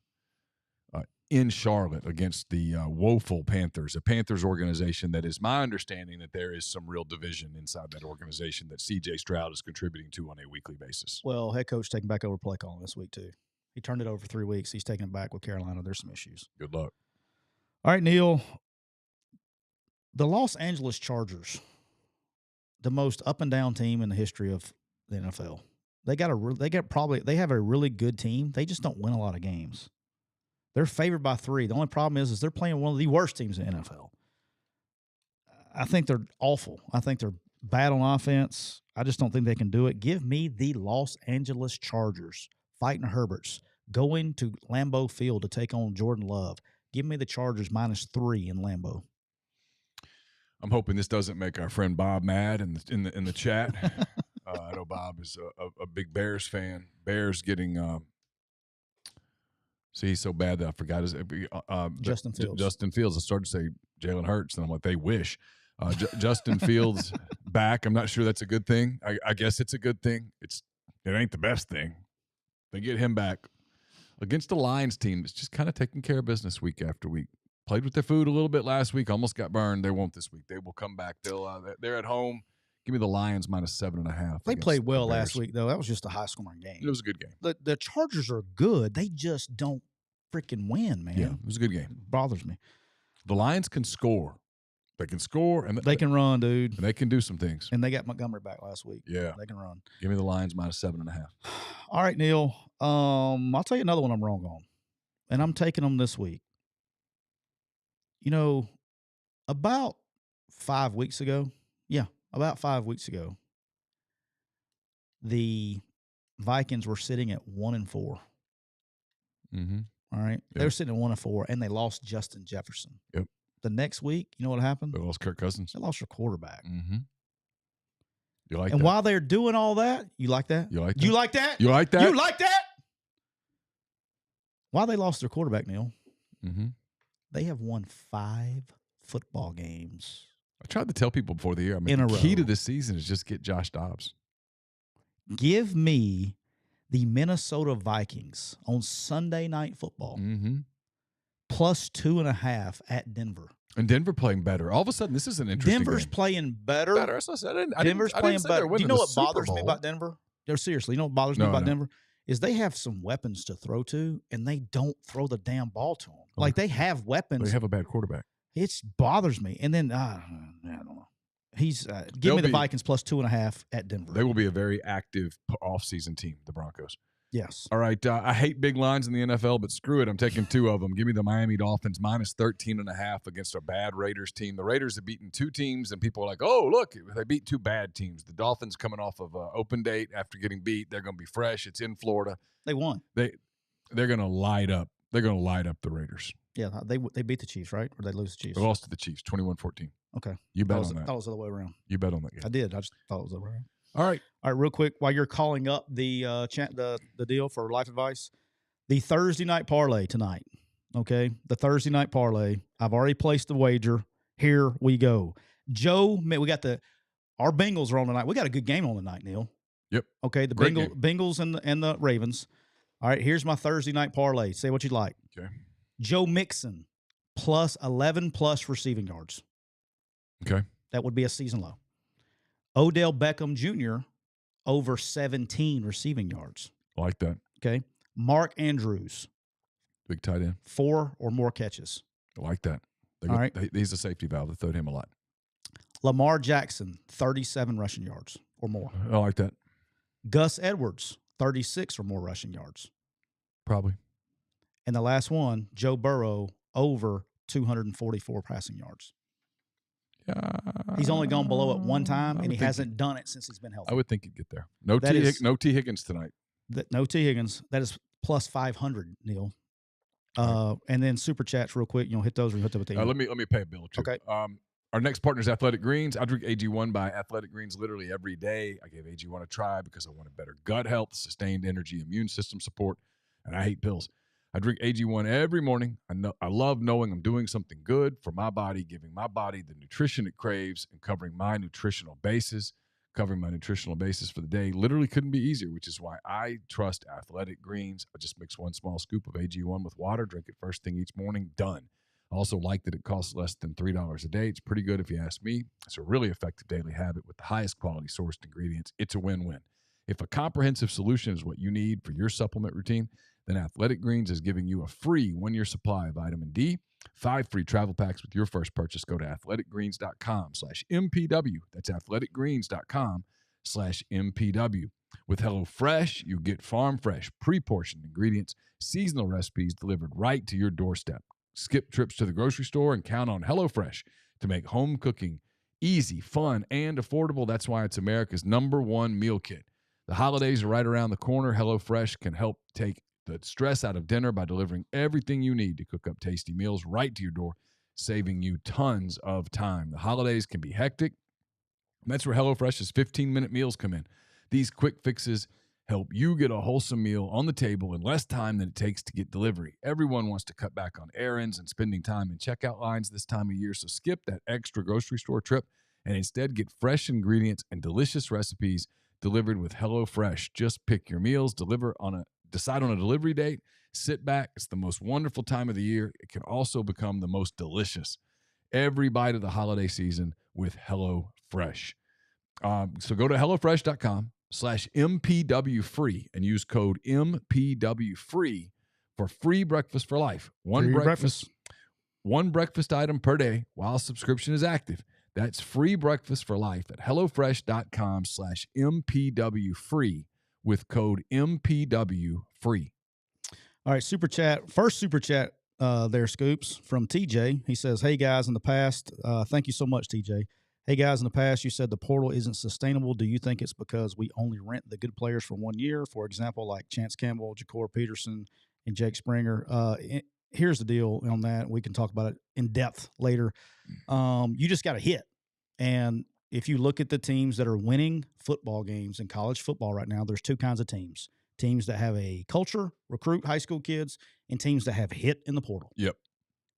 in Charlotte against the woeful Panthers, a Panthers organization that is my understanding that there is some real division inside that organization that C.J. Stroud is contributing to on a weekly basis.
Well, head coach taking back over play calling this week too. He turned it over for 3 weeks. He's taking it back with Carolina. There's some issues.
Good luck.
All right, Neal. The Los Angeles Chargers, the most up and down team in the history of the NFL. They have a really good team. They just don't win a lot of games. They're favored by 3. The only problem is they're playing one of the worst teams in the NFL. I think they're awful. I think they're bad on offense. I just don't think they can do it. Give me the Los Angeles Chargers fighting Herberts, going to Lambeau Field to take on Jordan Love. Give me the Chargers -3 in Lambeau.
I'm hoping this doesn't make our friend Bob mad in the chat. I know Bob is a big Bears fan. Bears getting see, he's so bad that I forgot his
Justin Fields.
Justin Fields. I started to say Jalen Hurts, and I'm like, they wish. Justin Fields back. I'm not sure that's a good thing. I guess it's a good thing. It ain't the best thing. They get him back against the Lions team that's just kind of taking care of business week after week. Played with their food a little bit last week. Almost got burned. They won't this week. They will come back. They're at home. Give me the Lions -7.5.
They played well last week, though. That was just a high-scoring game.
It was a good game.
The Chargers are good. They just don't freaking win, man.
Yeah, it was a good game.
It bothers me.
The Lions can score. They can score. And
they can run, dude.
And they can do some things.
And they got Montgomery back last week.
Yeah.
They can run.
Give me the Lions -7.5.
All right, Neal. I'll tell you another one I'm wrong on. And I'm taking them this week. About 5 weeks ago, the Vikings were sitting at 1-4.
Mm-hmm.
All right. They were sitting at 1-4, and they lost Justin Jefferson.
Yep.
The next week, you know what happened?
They lost Kirk Cousins.
They lost their quarterback.
Mm-hmm. You like
and
that?
while they're doing all that, you like that?
You like that?
You like that?
You like that?
You like that? While they lost their quarterback, Neal, they have won 5 football games.
I tried to tell people before the year. I mean,
In
the
a
key to
row.
this season is just get Josh Dobbs.
Give me the Minnesota Vikings on Sunday Night Football plus 2.5 at Denver.
And Denver playing better. All of a sudden, this is an interesting
Denver's
game.
playing better.
That's what I said.
Denver's playing better. Do you know what bothers me
Bowl.
about Denver? No, seriously, you know what bothers me about Denver? Is they have some weapons to throw to, and they don't throw the damn ball to them. Like, they have weapons.
They have a bad quarterback.
It bothers me. And then, I don't know. Give me the Vikings plus 2.5 at Denver.
They will be a very active offseason team, the Broncos.
Yes.
All right. I hate big lines in the NFL, but screw it. I'm taking 2 of them. Give me the Miami Dolphins minus 13.5 against a bad Raiders team. The Raiders have beaten 2 teams, and people are like, oh, look, they beat 2 bad teams. The Dolphins coming off of an open date after getting beat. They're going to be fresh. It's in Florida.
They won.
They're going to light up. They're going to light up the Raiders.
Yeah, they beat the Chiefs, right? Or they lose the Chiefs?
They lost to the Chiefs, 21-14.
Okay.
You bet on that.
I thought it was the other way around.
You bet on that game.
I did. I just thought it was the other way around.
All right,
real quick, while you're calling up the deal for life advice, the Thursday night parlay tonight, okay? The Thursday night parlay. I've already placed the wager. Here we go. Joe, we got our Bengals are on tonight. We got a good game on tonight, Neal.
Yep.
Okay, the Bengals and the Ravens. All right, here's my Thursday night parlay. Say what you like.
Okay.
Joe Mixon plus 11 plus receiving yards.
Okay.
That would be a season low. Odell Beckham Jr. over 17 receiving yards.
I like that.
Okay. Mark Andrews.
Big tight end.
4 or more catches.
I like that.
All right.
He's a safety valve. They throwed him a lot.
Lamar Jackson, 37 rushing yards or more.
I like that.
Gus Edwards, 36 or more rushing yards.
Probably.
And the last one, Joe Burrow, over 244 passing yards. He's only gone below it one time, and he hasn't done it since he's been healthy.
I would think he'd get there. No T. Higgins tonight.
No T. Higgins. That is plus 500, Neal. And then super chats real quick. Hit those. Hit with the
let me pay a bill too.
Okay.
Our next partner is Athletic Greens. I drink AG1 by Athletic Greens literally every day. I gave AG1 a try because I wanted better gut health, sustained energy, immune system support, and I hate pills. I drink AG1 every morning. I love knowing I'm doing something good for my body, giving my body the nutrition it craves, and covering my nutritional bases. Covering my nutritional basis for the day literally couldn't be easier, which is why I trust Athletic Greens. I just mix 1 small scoop of AG1 with water, drink it first thing each morning, done. I also like that it costs less than $3 a day. It's pretty good if you ask me. It's a really effective daily habit with the highest quality sourced ingredients. It's a win-win. If a comprehensive solution is what you need for your supplement routine, then Athletic Greens is giving you a free 1-year supply of vitamin D, 5 free travel packs with your first purchase. Go to athleticgreens.com/MPW. That's athleticgreens.com/MPW. With HelloFresh, you get farm fresh, pre-portioned ingredients, seasonal recipes delivered right to your doorstep. Skip trips to the grocery store and count on HelloFresh to make home cooking easy, fun, and affordable. That's why it's America's #1 meal kit. The holidays are right around the corner. HelloFresh can help take the stress out of dinner by delivering everything you need to cook up tasty meals right to your door, saving you tons of time. The holidays can be hectic. That's where HelloFresh's 15-minute meals come in. These quick fixes help you get a wholesome meal on the table in less time than it takes to get delivery. Everyone wants to cut back on errands and spending time in checkout lines this time of year, so skip that extra grocery store trip and instead get fresh ingredients and delicious recipes delivered with HelloFresh. Just pick your meals, decide on a delivery date, sit back. It's the most wonderful time of the year. It can also become the most delicious every bite of the holiday season with HelloFresh. So go to HelloFresh.com/MPWFree and use code MPWFree for free breakfast for life. One breakfast item per day while subscription is active. That's free breakfast for life at HelloFresh.com/MPWFree with code MPWFree.
All right, super chat. First super chat there, Scoops, from TJ. He says, hey, guys, in the past, thank you so much, TJ. Hey, guys, in the past, you said the portal isn't sustainable. Do you think it's because we only rent the good players for 1 year? For example, like Chance Campbell, Ja'Cory Peterson, and Jake Springer. Here's the deal on that. We can talk about it in depth later. You just got to hit. And if you look at the teams that are winning football games in college football right now, there's two kinds of teams. Teams that have a culture, recruit high school kids, and teams that have hit in the portal.
Yep.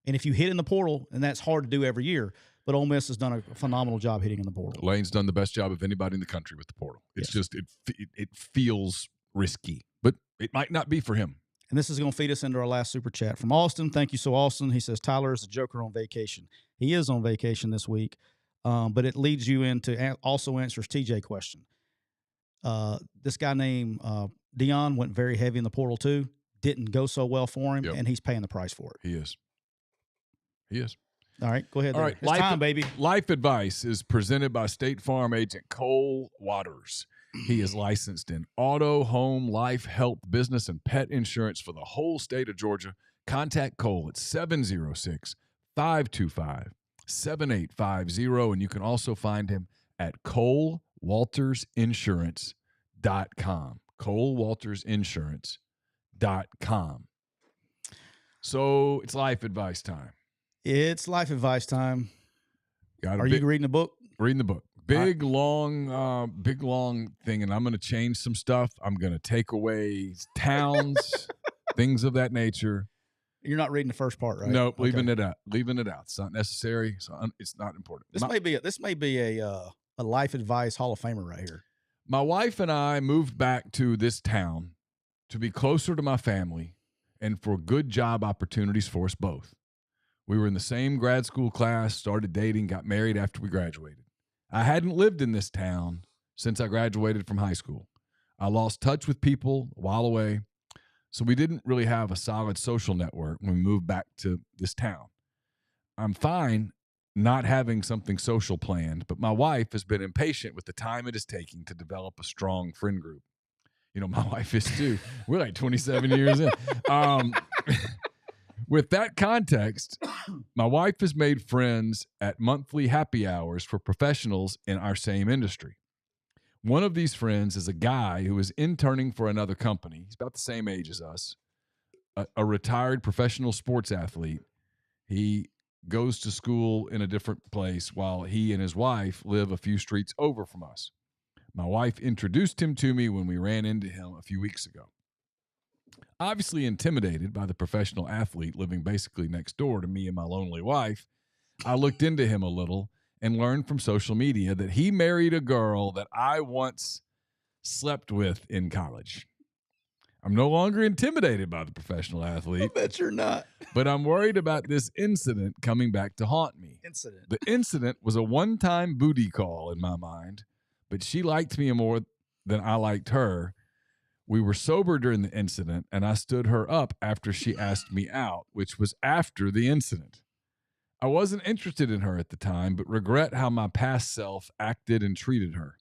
And if you hit in the portal, and that's hard to do every year, but Ole Miss has done a phenomenal job hitting in the portal.
Lane's done the best job of anybody in the country with the portal. It's just it feels risky, but it might not be for him.
And this is going to feed us into our last super chat from Austin. Thank you so, Austin. He says, Tyler is a joker on vacation. He is on vacation this week, but it leads you into also answers TJ question. This guy named Dion went very heavy in the portal too. Didn't go so well for him, and he's paying the price for it.
He is.
All right, go ahead.
All right,
it's time, baby.
Life advice is presented by State Farm agent Cole Waters. He is licensed in auto, home, life, health, business, and pet insurance for the whole state of Georgia. Contact Cole at 706-525-7850, and you can also find him at ColeWaltersInsurance.com. ColeWaltersInsurance.com. So it's life advice time.
It's life advice time.
Are
you reading the book?
Reading the book. Big, long thing, and I'm going to change some stuff. I'm going to take away towns, things of that nature.
You're not reading the first part, right?
Nope, leaving it out. It's not necessary. It's not important.
This may be a life advice Hall of Famer right here.
My wife and I moved back to this town to be closer to my family and for good job opportunities for us both. We were in the same grad school class, started dating, got married after we graduated. I hadn't lived in this town since I graduated from high school. I lost touch with people while away, so we didn't really have a solid social network when we moved back to this town. I'm fine not having something social planned, but my wife has been impatient with the time it is taking to develop a strong friend group. You know, my wife is too. We're like 27 years in. With that context, my wife has made friends at monthly happy hours for professionals in our same industry. One of these friends is a guy who is interning for another company. He's about the same age as us, a retired professional sports athlete. He goes to school in a different place while he and his wife live a few streets over from us. My wife introduced him to me when we ran into him a few weeks ago. Obviously intimidated by the professional athlete living basically next door to me and my lonely wife, I looked into him a little and learned from social media that he married a girl that I once slept with in college. I'm no longer intimidated by the professional athlete.
I bet you're not.
But I'm worried about this incident coming back to haunt me. The incident was a one-time booty call in my mind, but she liked me more than I liked her. We were sober during the incident, and I stood her up after she asked me out, which was after the incident. I wasn't interested in her at the time, but regret how my past self acted and treated her.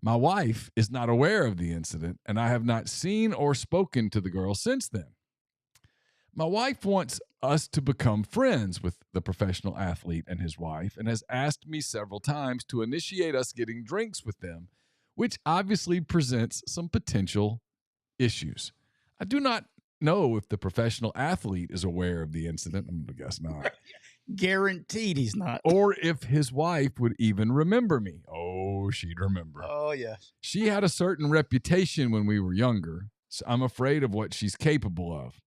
My wife is not aware of the incident, and I have not seen or spoken to the girl since then. My wife wants us to become friends with the professional athlete and his wife, and has asked me several times to initiate us getting drinks with them, which obviously presents some potential issues. I do not know if the professional athlete is aware of the incident. I'm going to guess not.
Guaranteed he's not.
Or if his wife would even remember me. Oh, she'd remember.
Oh, yes.
She had a certain reputation when we were younger, so I'm afraid of what she's capable of.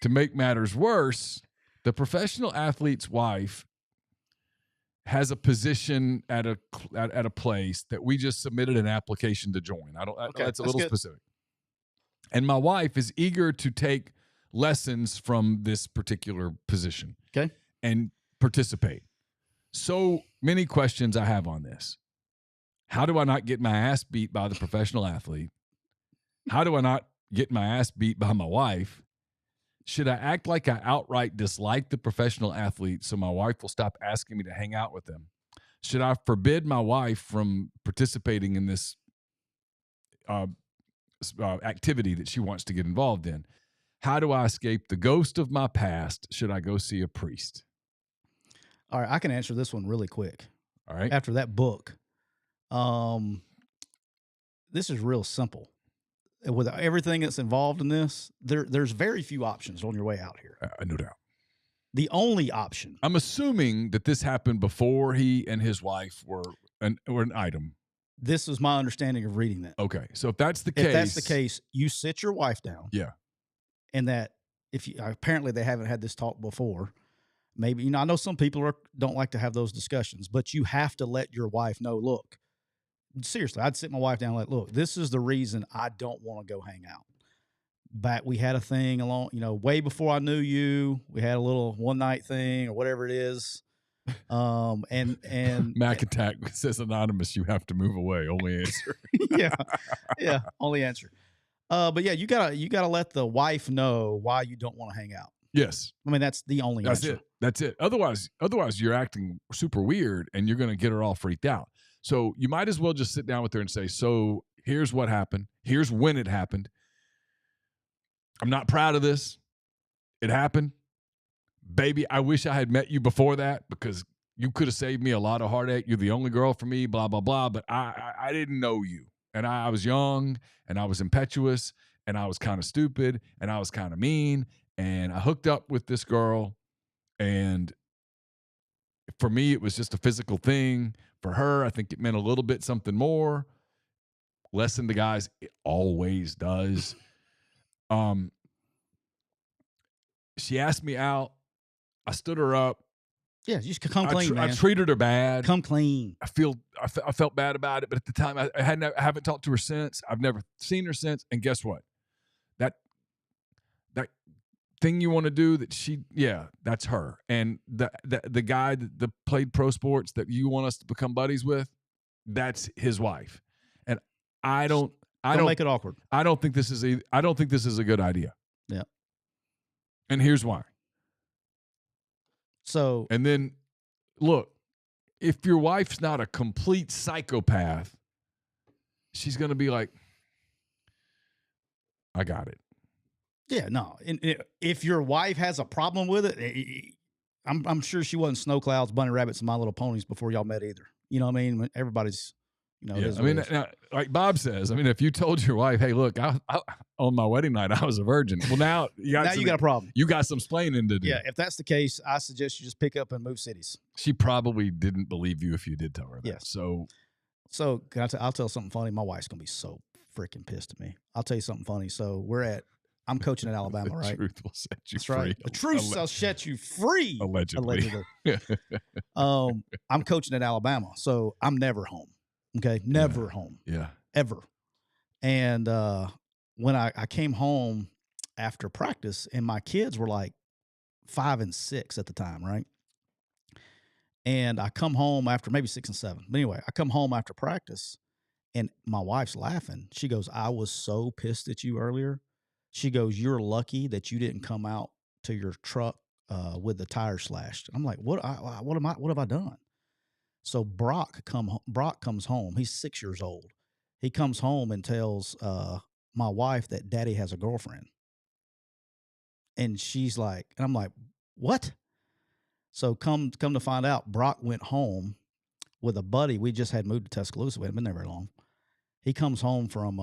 To make matters worse, the professional athlete's wife has a position at a place that we just submitted an application to join. That's a little specific. And my wife is eager to take lessons from this particular position.
Okay.
And participate. So many questions I have on this. How do I not get my ass beat by the professional athlete? How do I not get my ass beat by my wife? Should I act like I outright dislike the professional athlete so my wife will stop asking me to hang out with them? Should I forbid my wife from participating in this activity that she wants to get involved in? How do I escape the ghost of my past? Should I go see a priest?
All right, I can answer this one really quick.
All right.
After that book, this is real simple. with everything that's involved in this, there's very few options on your way out here.
No doubt.
The only option.
I'm assuming that this happened before he and his wife were an item.
This was my understanding of reading that.
Okay, so if that's the case,
you sit your wife down.
Yeah.
And that apparently they haven't had this talk before. Maybe, I know some people don't like to have those discussions, but you have to let your wife know, look, seriously, I'd sit my wife down and like, look, this is the reason I don't want to go hang out. Back, we had a thing along, way before I knew you. We had a little one night thing or whatever it is. And
Mac Attack says anonymous, you have to move away. Only answer.
yeah, only answer. But yeah, you gotta let the wife know why you don't want to hang out.
Yes.
I mean, that's the only answer.
That's it. Otherwise you're acting super weird and you're going to get her all freaked out. So you might as well just sit down with her and say, so here's what happened. Here's when it happened. I'm not proud of this. It happened. Baby, I wish I had met you before that because you could have saved me a lot of heartache. You're the only girl for me, blah, blah, blah. But I didn't know you. And I was young and I was impetuous and I was kind of stupid and I was kind of mean. And I hooked up with this girl. And for me, it was just a physical thing. For her, I think it meant a little bit something more. Less than the guys, it always does. She asked me out. I stood her up.
Yeah, you just come clean, man.
I treated her bad.
Come clean.
I felt bad about it, but at the time, I haven't talked to her since. I've never seen her since. And guess what? That thing you want to do that's her. And the guy that played pro sports that you want us to become buddies with, that's his wife. And I don't
make it awkward.
I don't think this is a good idea.
Yeah.
And here's why.
So,
and then look, if your wife's not a complete psychopath, she's going to be like, I got it.
Yeah, no. And if your wife has a problem with it, I'm sure she wasn't Snow Clouds, Bunny Rabbits, and My Little Ponies before y'all met either. You know what I mean? Everybody's,
I mean, now, like Bob says, I mean, if you told your wife, hey, look, I on my wedding night, I was a virgin. Well, now you got
a problem.
You got some splaining to do.
Yeah, if that's the case, I suggest you just pick up and move cities.
She probably didn't believe you if you did tell her that.
Yes.
So
I'll tell something funny. My wife's going to be so freaking pissed at me. I'll tell you something funny. So I'm coaching at Alabama, right?
The truth will set you
That's
free.
Right. The truth will set you free.
Allegedly.
I'm coaching at Alabama, so I'm never home. Okay, never home.
Yeah,
ever. And when I came home after practice, and my kids were like 5 and 6 at the time, right? And I come home after maybe 6 and 7. But anyway, I come home after practice, and my wife's laughing. She goes, "I was so pissed at you earlier." She goes, "You're lucky that you didn't come out to your truck with the tire slashed." I'm like, What have I done? So Brock comes home. He's 6 years old. He comes home and tells my wife that Daddy has a girlfriend. And she's like, and I'm like, what? So come to find out, Brock went home with a buddy. We just had moved to Tuscaloosa. We hadn't been there very long. He comes home from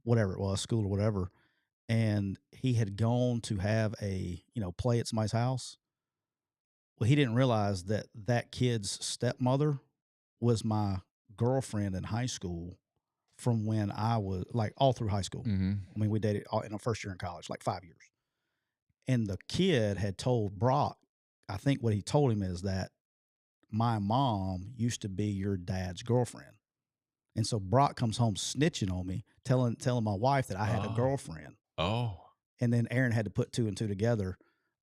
whatever it was, school or whatever. And he had gone to have a, play at somebody's house. Well, he didn't realize that kid's stepmother was my girlfriend in high school from when I was, like, all through high school.
Mm-hmm.
I mean, we dated in our first year in college, like 5 years. And the kid had told Brock, I think what he told him is that my mom used to be your dad's girlfriend. And so Brock comes home snitching on me, telling my wife that I had a girlfriend.
Oh.
And then Aaron had to put 2 and 2 together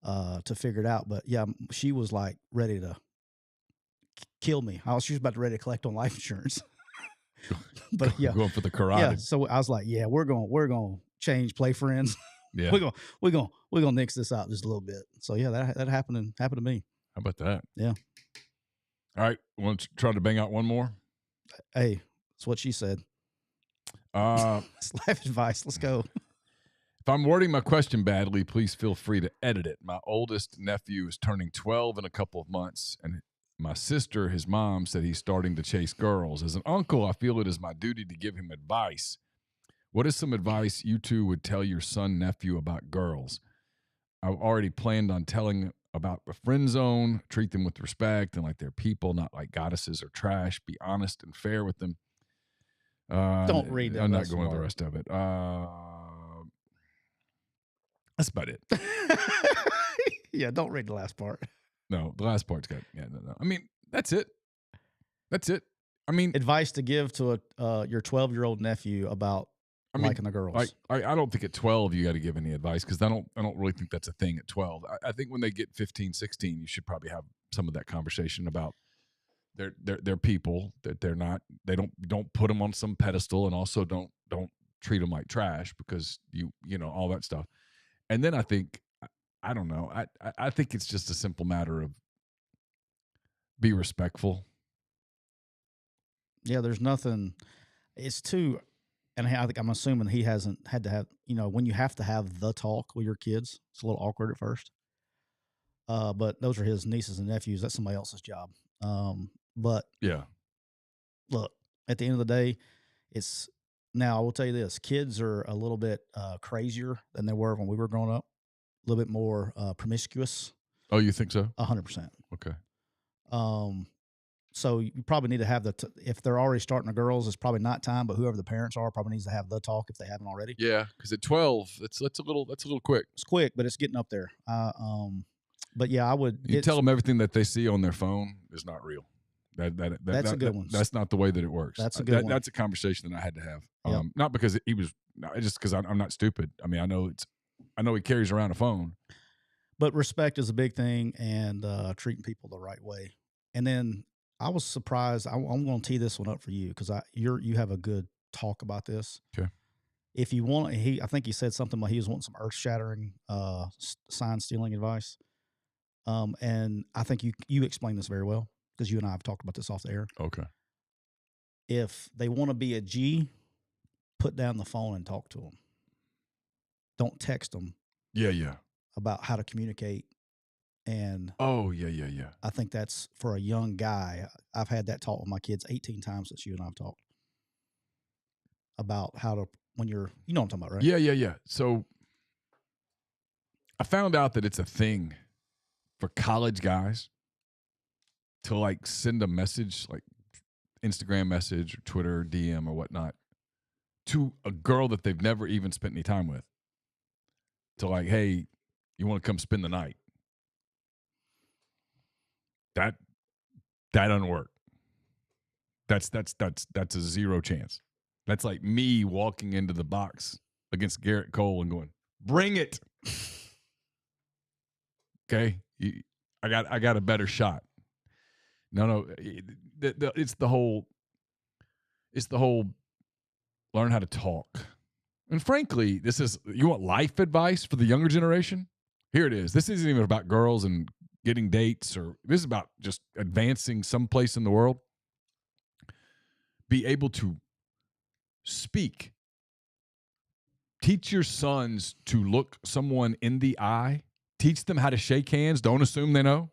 to figure it out. But yeah, she was like ready to kill me. She was about to ready to collect on life insurance. But yeah,
going for the karate.
Yeah. So I was like, yeah, we're going to change, play friends.
Yeah.
we're going to nix this out just a little bit. So yeah, that happened to me.
How about that?
Yeah.
All right. Want to try to bang out one more?
Hey, that's what she said. It's life advice. Let's go.
If I'm wording my question badly, please feel free to edit it. My oldest nephew is turning 12 in a couple of months, and my sister, his mom, said he's starting to chase girls. As an uncle, I feel it is my duty to give him advice. What is some advice you two would tell your son, nephew about girls? I've already planned on telling about the friend zone, treat them with respect and like they're people, not like goddesses or trash. Be honest and fair with them.
Don't read that.
I'm not going with the rest of it. That's about it.
Yeah, don't read the last part.
No, the last part's good. Yeah, no. I mean, that's it. That's it. I mean,
Advice to give to your 12-year-old nephew about liking the girls.
Like, I don't think at 12 you got to give any advice because I don't really think that's a thing at 12. I think when they get 15, 16, you should probably have some of that conversation about they're people, that they don't put them on some pedestal, and also don't treat them like trash because you know all that stuff. And then I think I don't know. I think it's just a simple matter of be respectful.
Yeah, there's nothing. It's too, and I'm assuming he hasn't had to have. When you have to have the talk with your kids, it's a little awkward at first. But those are his nieces and nephews. That's somebody else's job. But
yeah,
look, at the end of the day, now I will tell you this: kids are a little bit crazier than they were when we were growing up. A little bit more promiscuous.
Oh, you think so?
100%.
Okay.
So you probably need to have if they're already starting the girls, it's probably not time, but whoever the parents are probably needs to have the talk if they haven't already.
Yeah, because at 12, that's a little quick.
It's quick, but it's getting up there. But yeah, I would.
You tell them everything that they see on their phone is not real. That's
a good one.
That's not the way that it works.
That's a good one.
That's a conversation that I had to have.
Yep.
Not because he was, just because I'm not stupid. I mean, I know he carries around a phone.
But respect is a big thing, and treating people the right way. And then I was surprised. I'm going to tee this one up for you because you have a good talk about this.
Okay.
If you want, I think he said something like he was wanting some earth-shattering sign stealing advice. And I think you explained this very well because you and I have talked about this off the air.
Okay.
If they want to be a G, put down the phone and talk to them. Don't text them.
Yeah.
About how to communicate. And
yeah.
I think that's for a young guy. I've had that talk with my kids 18 times since you and I've talked about how to, when you're, you know what I'm talking about, right?
Yeah. So I found out that it's a thing for college guys to like send a message, like Instagram message or Twitter or DM or whatnot, to a girl that they've never even spent any time with. To like, hey, you want to come spend the night? That doesn't work. That's a zero chance. That's like me walking into the box against Garrett Cole and going, "Bring it." Okay, I got a better shot. No, it's the whole learn how to talk. And frankly, you want life advice for the younger generation? Here it is. This isn't even about girls and getting dates, or this is about just advancing someplace in the world. Be able to speak. Teach your sons to look someone in the eye. Teach them how to shake hands. Don't assume they know.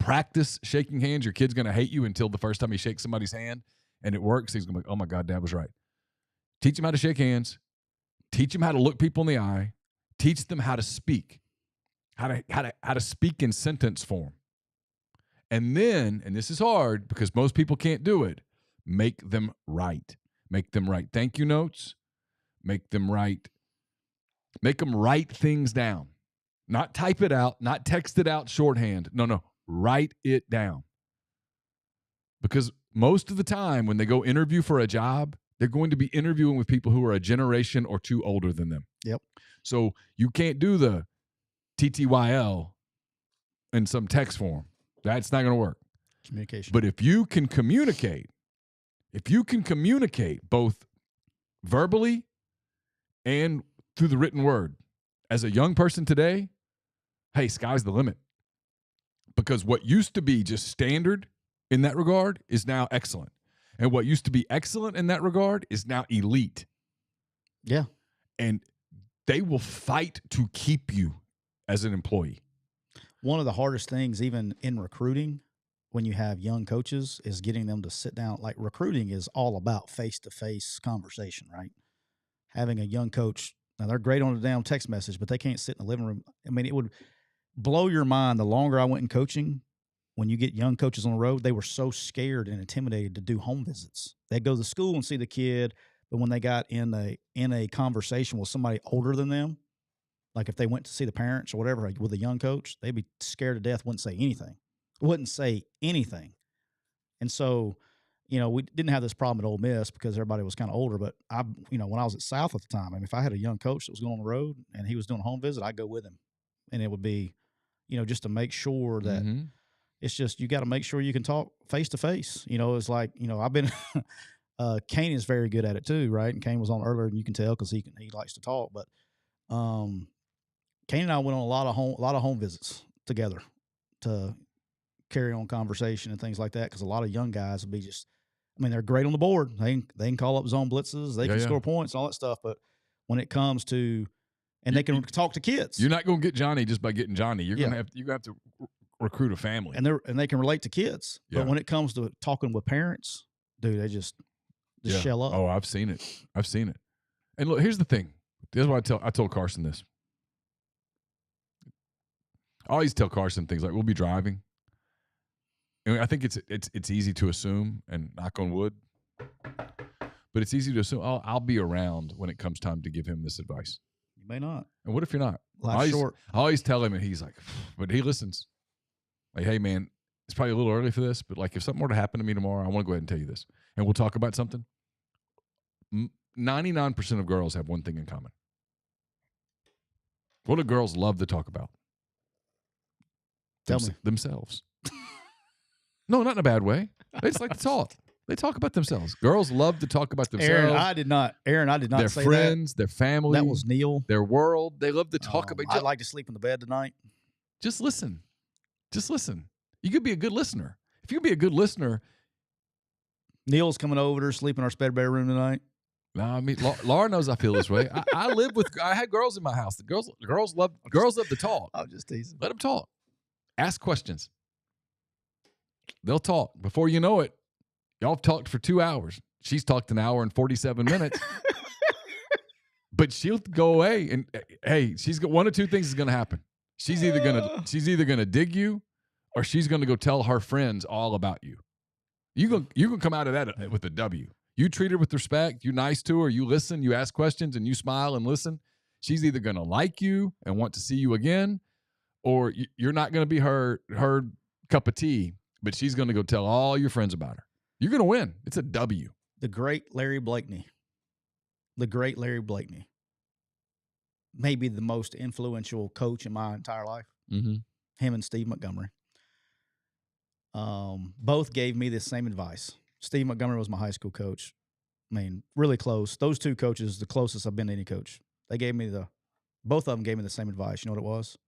Practice shaking hands. Your kid's going to hate you until the first time he shakes somebody's hand and it works. He's going to be like, oh my God, Dad was right. Teach them how to shake hands. Teach them how to look people in the eye. Teach them how to speak. How to speak in sentence form. And then, and this is hard because most people can't do it, make them write. Make them write thank you notes. Make them write things down. Not type it out, not text it out shorthand. No, write it down. Because most of the time when they go interview for a job, they're going to be interviewing with people who are a generation or two older than them.
Yep.
So you can't do the TTYL in some text form. That's not going to work.
Communication.
But if you can communicate both verbally and through the written word, as a young person today, hey, sky's the limit. Because what used to be just standard in that regard is now excellent. And what used to be excellent in that regard is now elite.
Yeah.
And they will fight to keep you as an employee.
One of the hardest things, even in recruiting, when you have young coaches, is getting them to sit down. Like, recruiting is all about face-to-face conversation, right? having a young coach. Now, they're great on a damn text message, but they can't sit in the living room. I mean, it would blow your mind. The longer I went in coaching, when you get young coaches on the road, they were so scared and intimidated to do home visits. They'd go to school and see the kid, but when they got in a conversation with somebody older than them, like if they went to see the parents or whatever with a young coach, they'd be scared to death, wouldn't say anything. And so, we didn't have this problem at Ole Miss because everybody was kind of older. But when I was at South at the time, I mean, if I had a young coach that was going on the road and he was doing a home visit, I'd go with him, and it would be, just to make sure that it's just you got to make sure you can talk face to face. It's like I've been. Kane is very good at it too, right? And Kane was on earlier, and you can tell because he likes to talk. But Kane and I went on a lot of home visits together to carry on conversation and things like that, because a lot of young guys would be just, I mean, they're great on the board. They can call up zone blitzes. They can score points and all that stuff. But when it comes to, and they can talk to kids.
You're not going to get Johnny just by getting Johnny. You're going to have to recruit a family.
And they can relate to kids. Yeah. But when it comes to talking with parents, dude, they just shell up.
Oh, I've seen it. And look, here's the thing. This is what I told Carson this. I always tell Carson things like, we'll be driving. And I think it's easy to assume, and knock on wood, but it's easy to assume I'll be around when it comes time to give him this advice.
You may not.
And what if you're not?
Life's short.
I always tell him, and he's like, but he listens. Like, hey, man, it's probably a little early for this, but like if something were to happen to me tomorrow, I want to go ahead and tell you this. And we'll talk about something. 99% of girls have one thing in common. What do girls love to talk about?
Tell me.
Themselves. No, not in a bad way. They just like to talk. They talk about themselves. Girls love to talk about themselves.
Aaron, I did not
their
say
friends, their family.
That was Neal.
Their world. They love to talk about.
I'd like to sleep in the bed tonight.
Just listen. You could be a good listener. If you can be a good listener.
Neal's coming over to sleep in our spare bedroom tonight.
No, I mean, Laura knows I feel this way. I had girls in my house. The girls love to talk.
I'm just teasing.
Let them talk. Ask questions. They'll talk. Before you know it, y'all have talked for 2 hours. She's talked an hour and 47 minutes. But she'll go away, and hey, she's got one of two things is going to happen. She's either gonna dig you, or she's going to go tell her friends all about you. You can come out of that with a W. You treat her with respect. You're nice to her. You listen. You ask questions, and you smile and listen. She's either going to like you and want to see you again, or you're not going to be her cup of tea. But she's going to go tell all your friends about her. You're going to win. It's a W.
The great Larry Blakeney. Maybe the most influential coach in my entire life.
Mm-hmm.
Him and Steve Montgomery. Both gave me the same advice. Steve Montgomery was my high school coach. I mean, really close. Those two coaches, the closest I've been to any coach. Both of them gave me the same advice. You know what it was?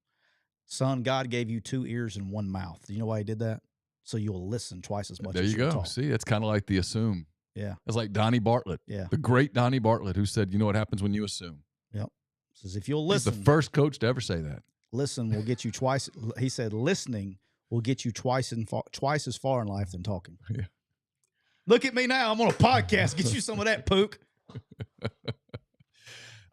Son, God gave you 2 ears and 1 mouth. Do you know why he did that? So you'll listen twice as much as you talk. There you go.
See, it's kind of like the assume.
Yeah.
It's like Donnie Bartlett.
Yeah.
The great Donnie Bartlett, who said, you know what happens when you assume?
Yep. Says if you'll listen.
He's the first coach to ever say that.
Listen will get you twice. He said listening will get you twice as far in life than talking.
Yeah.
Look at me now. I'm on a podcast. Get you some of that, Pook.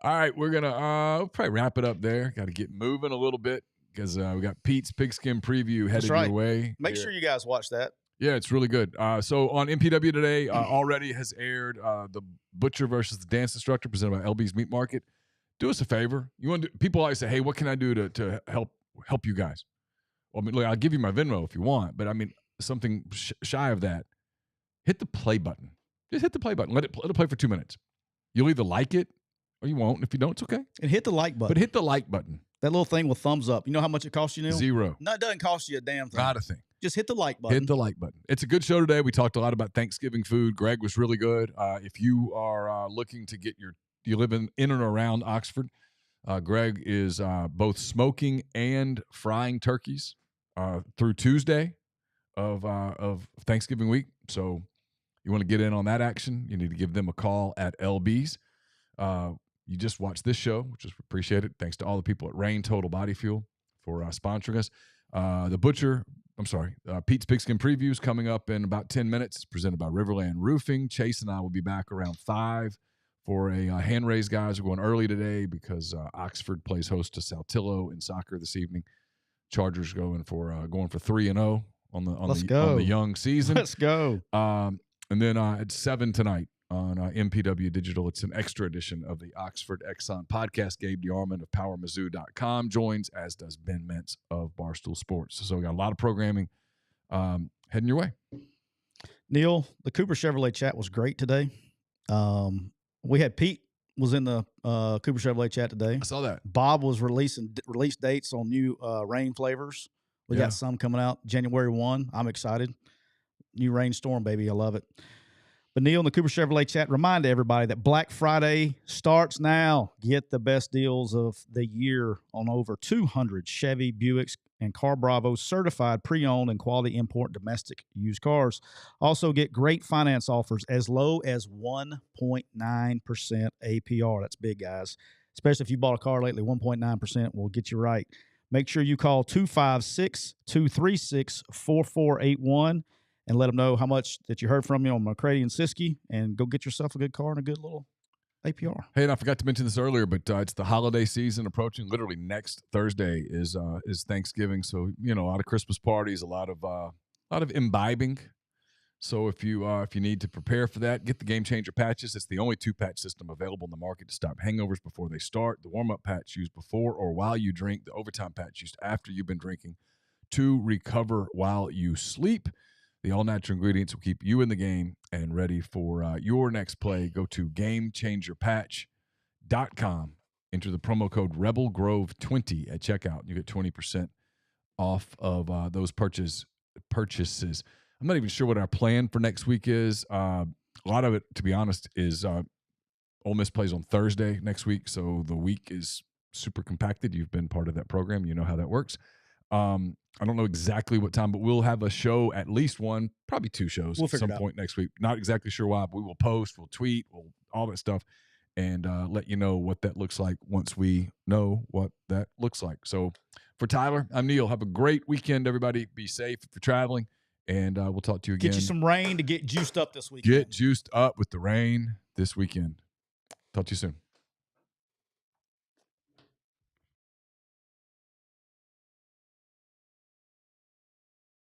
All right, we're gonna probably wrap it up there. Got to get moving a little bit because we got Pete's Pigskin Preview headed your way.
Make sure you guys watch that.
Yeah, it's really good. So on MPW today, already has aired the Butcher versus the Dance Instructor presented by LB's Meat Market. Do us a favor. People always say, "Hey, what can I do to help you guys?" Well, I mean, look, I'll give you my Venmo if you want, but I mean something shy of that. Hit the play button. Just hit the play button. Let it play for 2 minutes. You'll either like it or you won't. If you don't, it's okay.
And hit the like button.
But hit the like button.
That little thing with thumbs up. You know how much it costs you, Neal?
0.
No, it doesn't cost you a damn thing.
Not a thing.
Just hit the like button.
Hit the like button. It's a good show today. We talked a lot about Thanksgiving food. Greg was really good. If you are looking to get you live in and around Oxford, Greg is both smoking and frying turkeys through Tuesday of Thanksgiving week. So you want to get in on that action, you need to give them a call at LB's. You just watched this show, which is appreciated. Thanks to all the people at Rain Total Body Fuel for sponsoring us. Pete's Pigskin Previews coming up in about 10 minutes. It's presented by Riverland Roofing. Chase and I will be back around 5 for a hand raise, guys. We're going early today because Oxford plays host to Saltillo in soccer this evening. Chargers going for 3-0 on the young season.
Let's go.
And then at 7 tonight on MPW Digital, it's an extra edition of the Oxford Exxon podcast. Gabe DeArmond of PowerMizzou.com joins, as does Ben Mentz of Barstool Sports. So we got a lot of programming heading your way.
Neal, the Cooper Chevrolet chat was great today. We had Pete was in the Cooper Chevrolet chat today.
I saw that.
Bob was release dates on new rain flavors. We got some coming out January 1. I'm excited. New rainstorm, baby. I love it. But Neal in the Cooper Chevrolet chat, remind everybody that Black Friday starts now. Get the best deals of the year on over 200 Chevy, Buicks, and Car Bravo certified pre-owned and quality import domestic used cars. Also get great finance offers as low as 1.9% APR. That's big, guys. Especially if you bought a car lately, 1.9% will get you right. Make sure you call 256-236-4481 and let them know how much that you heard from me on McCready and Siskey, and go get yourself a good car and a good little APR.
Hey, and I forgot to mention this earlier, but it's the holiday season approaching. Literally next Thursday is Thanksgiving, so a lot of Christmas parties, a lot of imbibing. So if you need to prepare for that, get the Game Changer patches. It's the only 2-patch system available in the market to stop hangovers before they start. The warm-up patch used before or while you drink. The overtime patch used after you've been drinking to recover while you sleep. The all-natural ingredients will keep you in the game and ready for your next play. Go to GameChangerPatch.com. Enter the promo code RebelGrove20 at checkout. You get 20% off of those purchases. I'm not even sure what our plan for next week is. A lot of it, to be honest, is Ole Miss plays on Thursday next week, so the week is super compacted. You've been part of that program. You know how that works. I don't know exactly what time, but we'll have a show, at least one, probably 2 shows at some point next week. Not exactly sure why, but we will post, we'll tweet, all that stuff, and let you know what that looks like once we know what that looks like. So for Tyler, I'm Neal. Have a great weekend, everybody. Be safe if you're traveling, and we'll talk to you again.
Get you some rain to get juiced up this weekend.
Get juiced up with the rain this weekend. Talk to you soon.